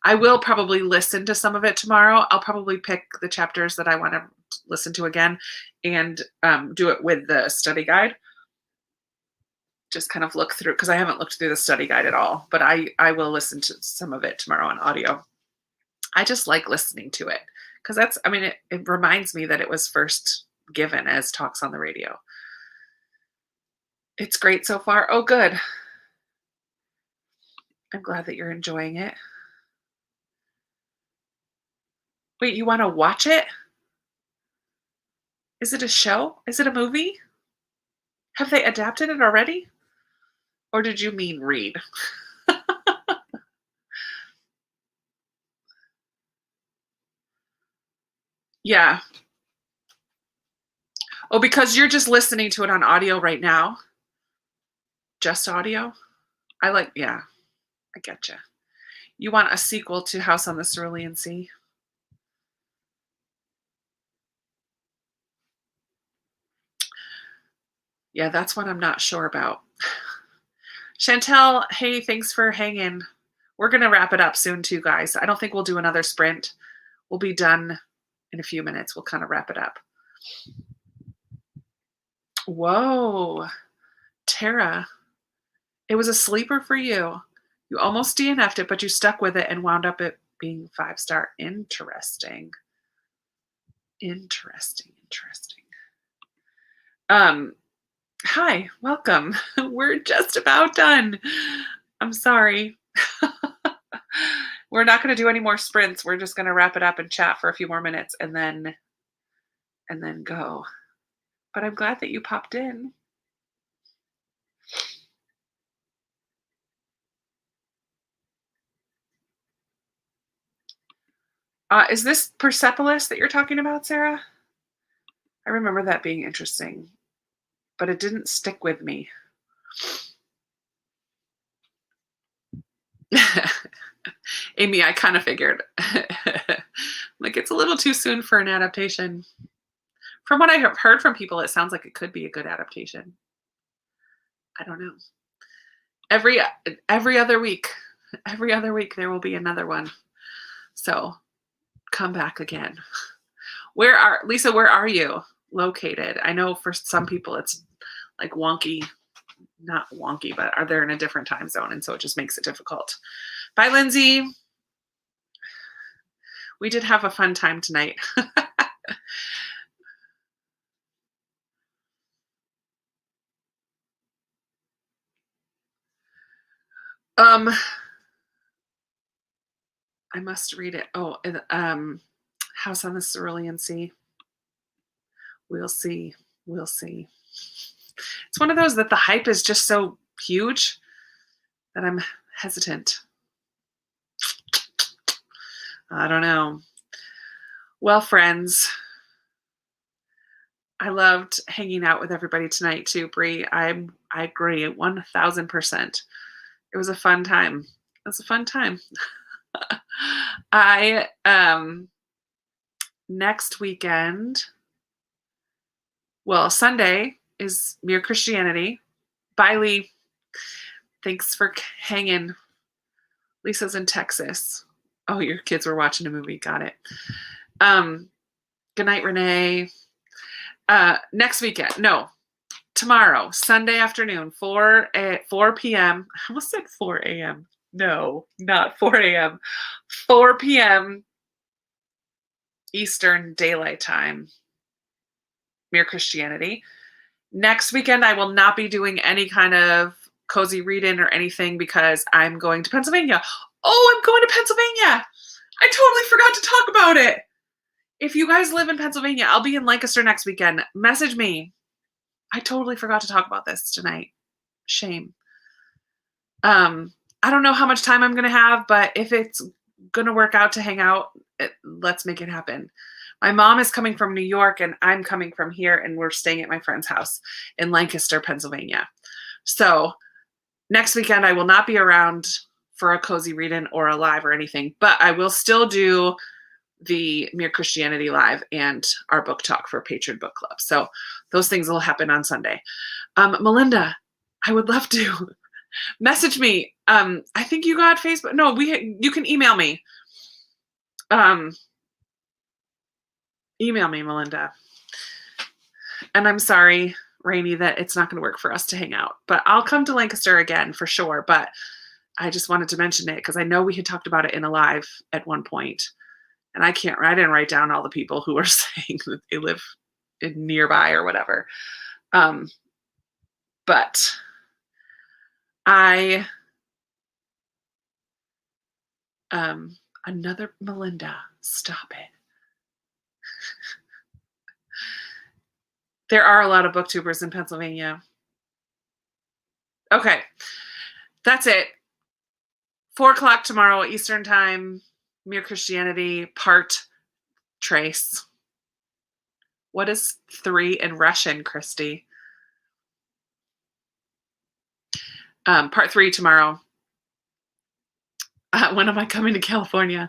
I will probably listen to some of it tomorrow. I'll probably pick the chapters that I want to listen to again and do it with the study guide. Just kind of look through, because I haven't looked through the study guide at all, but I will listen to some of it tomorrow on audio. I just like listening to it because it reminds me that it was first given as talks on the radio. It's great so far. Oh, good. I'm glad that you're enjoying it. Wait, you want to watch it? Is it a show? Is it a movie? Have they adapted it already? Or did you mean read? Yeah. Oh, because you're just listening to it on audio right now? Just audio? Yeah, I get you. You want a sequel to House on the Cerulean Sea? Yeah, that's what I'm not sure about. Chantel, hey, thanks for hanging. We're going to wrap it up soon too, guys. I don't think we'll do another sprint. We'll be done in a few minutes. We'll kind of wrap it up. Whoa, Tara, it was a sleeper for you. You almost DNF'd it, but you stuck with it and wound up it being 5-star. Interesting. Hi, welcome. We're just about done. I'm sorry. We're not going to do any more sprints. We're just going to wrap it up and chat for a few more minutes and then go. But I'm glad that you popped in. Is this Persepolis that you're talking about, Sarah? I remember that being interesting, but it didn't stick with me. Amy, I kind of figured. Like, it's a little too soon for an adaptation. From what I have heard from people, it sounds like it could be a good adaptation. I don't know. Every other week there will be another one. So come back again. Lisa, where are you located? I know for some people it's like wonky, not wonky, but they're in a different time zone, and so it just makes it difficult. Bye, Lindsay. We did have a fun time tonight. I must read it. Oh, House on the Cerulean Sea. We'll see. It's one of those that the hype is just so huge that I'm hesitant. I don't know. Well, friends, I loved hanging out with everybody tonight too, Bree. I agree 1000%. It was a fun time. Next weekend, well, Sunday is Mere Christianity. Bye, Lee. Thanks for hanging. Lisa's in Texas. Oh, your kids were watching a movie. Got it. Good night, Renee. Next weekend. No, tomorrow, Sunday afternoon, 4 p.m. I almost said 4 a.m. No, not 4 a.m. 4 p.m. Eastern Daylight Time. Mere Christianity. Next weekend, I will not be doing any kind of cozy read-in or anything because I'm going to Pennsylvania. Oh, I'm going to Pennsylvania. I totally forgot to talk about it. If you guys live in Pennsylvania, I'll be in Lancaster next weekend. Message me. I totally forgot to talk about this tonight. Shame. I don't know how much time I'm going to have, but if it's going to work out to hang out, let's make it happen. My mom is coming from New York and I'm coming from here, and we're staying at my friend's house in Lancaster, Pennsylvania. So next weekend I will not be around for a cozy read-in or a live or anything, but I will still do the Mere Christianity Live and our book talk for Patron Book Club. So those things will happen on Sunday. Melinda, I would love to message me. I think you got Facebook. No, you can email me. Email me, Melinda. And I'm sorry, Rainey, that it's not going to work for us to hang out, but I'll come to Lancaster again for sure. But I just wanted to mention it because I know we had talked about it in a live at one point, and I didn't write down all the people who are saying that they live in nearby or whatever. But another Melinda, stop it. There are a lot of booktubers in Pennsylvania. Okay, that's it. 4:00 tomorrow Eastern Time. Mere Christianity part trace. What is 3 in Russian, Christy? Part 3 tomorrow. When am I coming to California?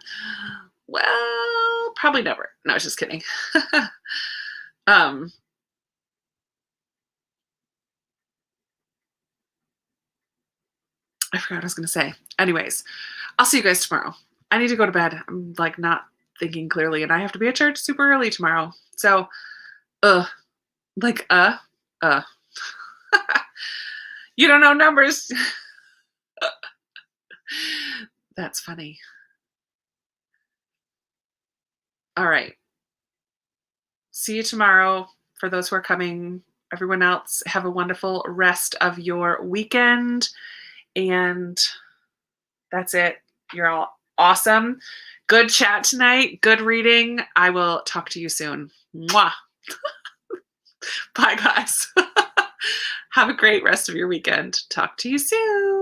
Well, probably never. No, I was just kidding. I forgot what I was going to say. Anyways, I'll see you guys tomorrow. I need to go to bed. I'm like not thinking clearly, and I have to be at church super early tomorrow. So, you don't know numbers. That's funny. All right. See you tomorrow. For those who are coming, everyone else, have a wonderful rest of your weekend. And that's it. You're all awesome. Good chat tonight. Good reading. I will talk to you soon. Mwah. Bye, guys. Have a great rest of your weekend. Talk to you soon.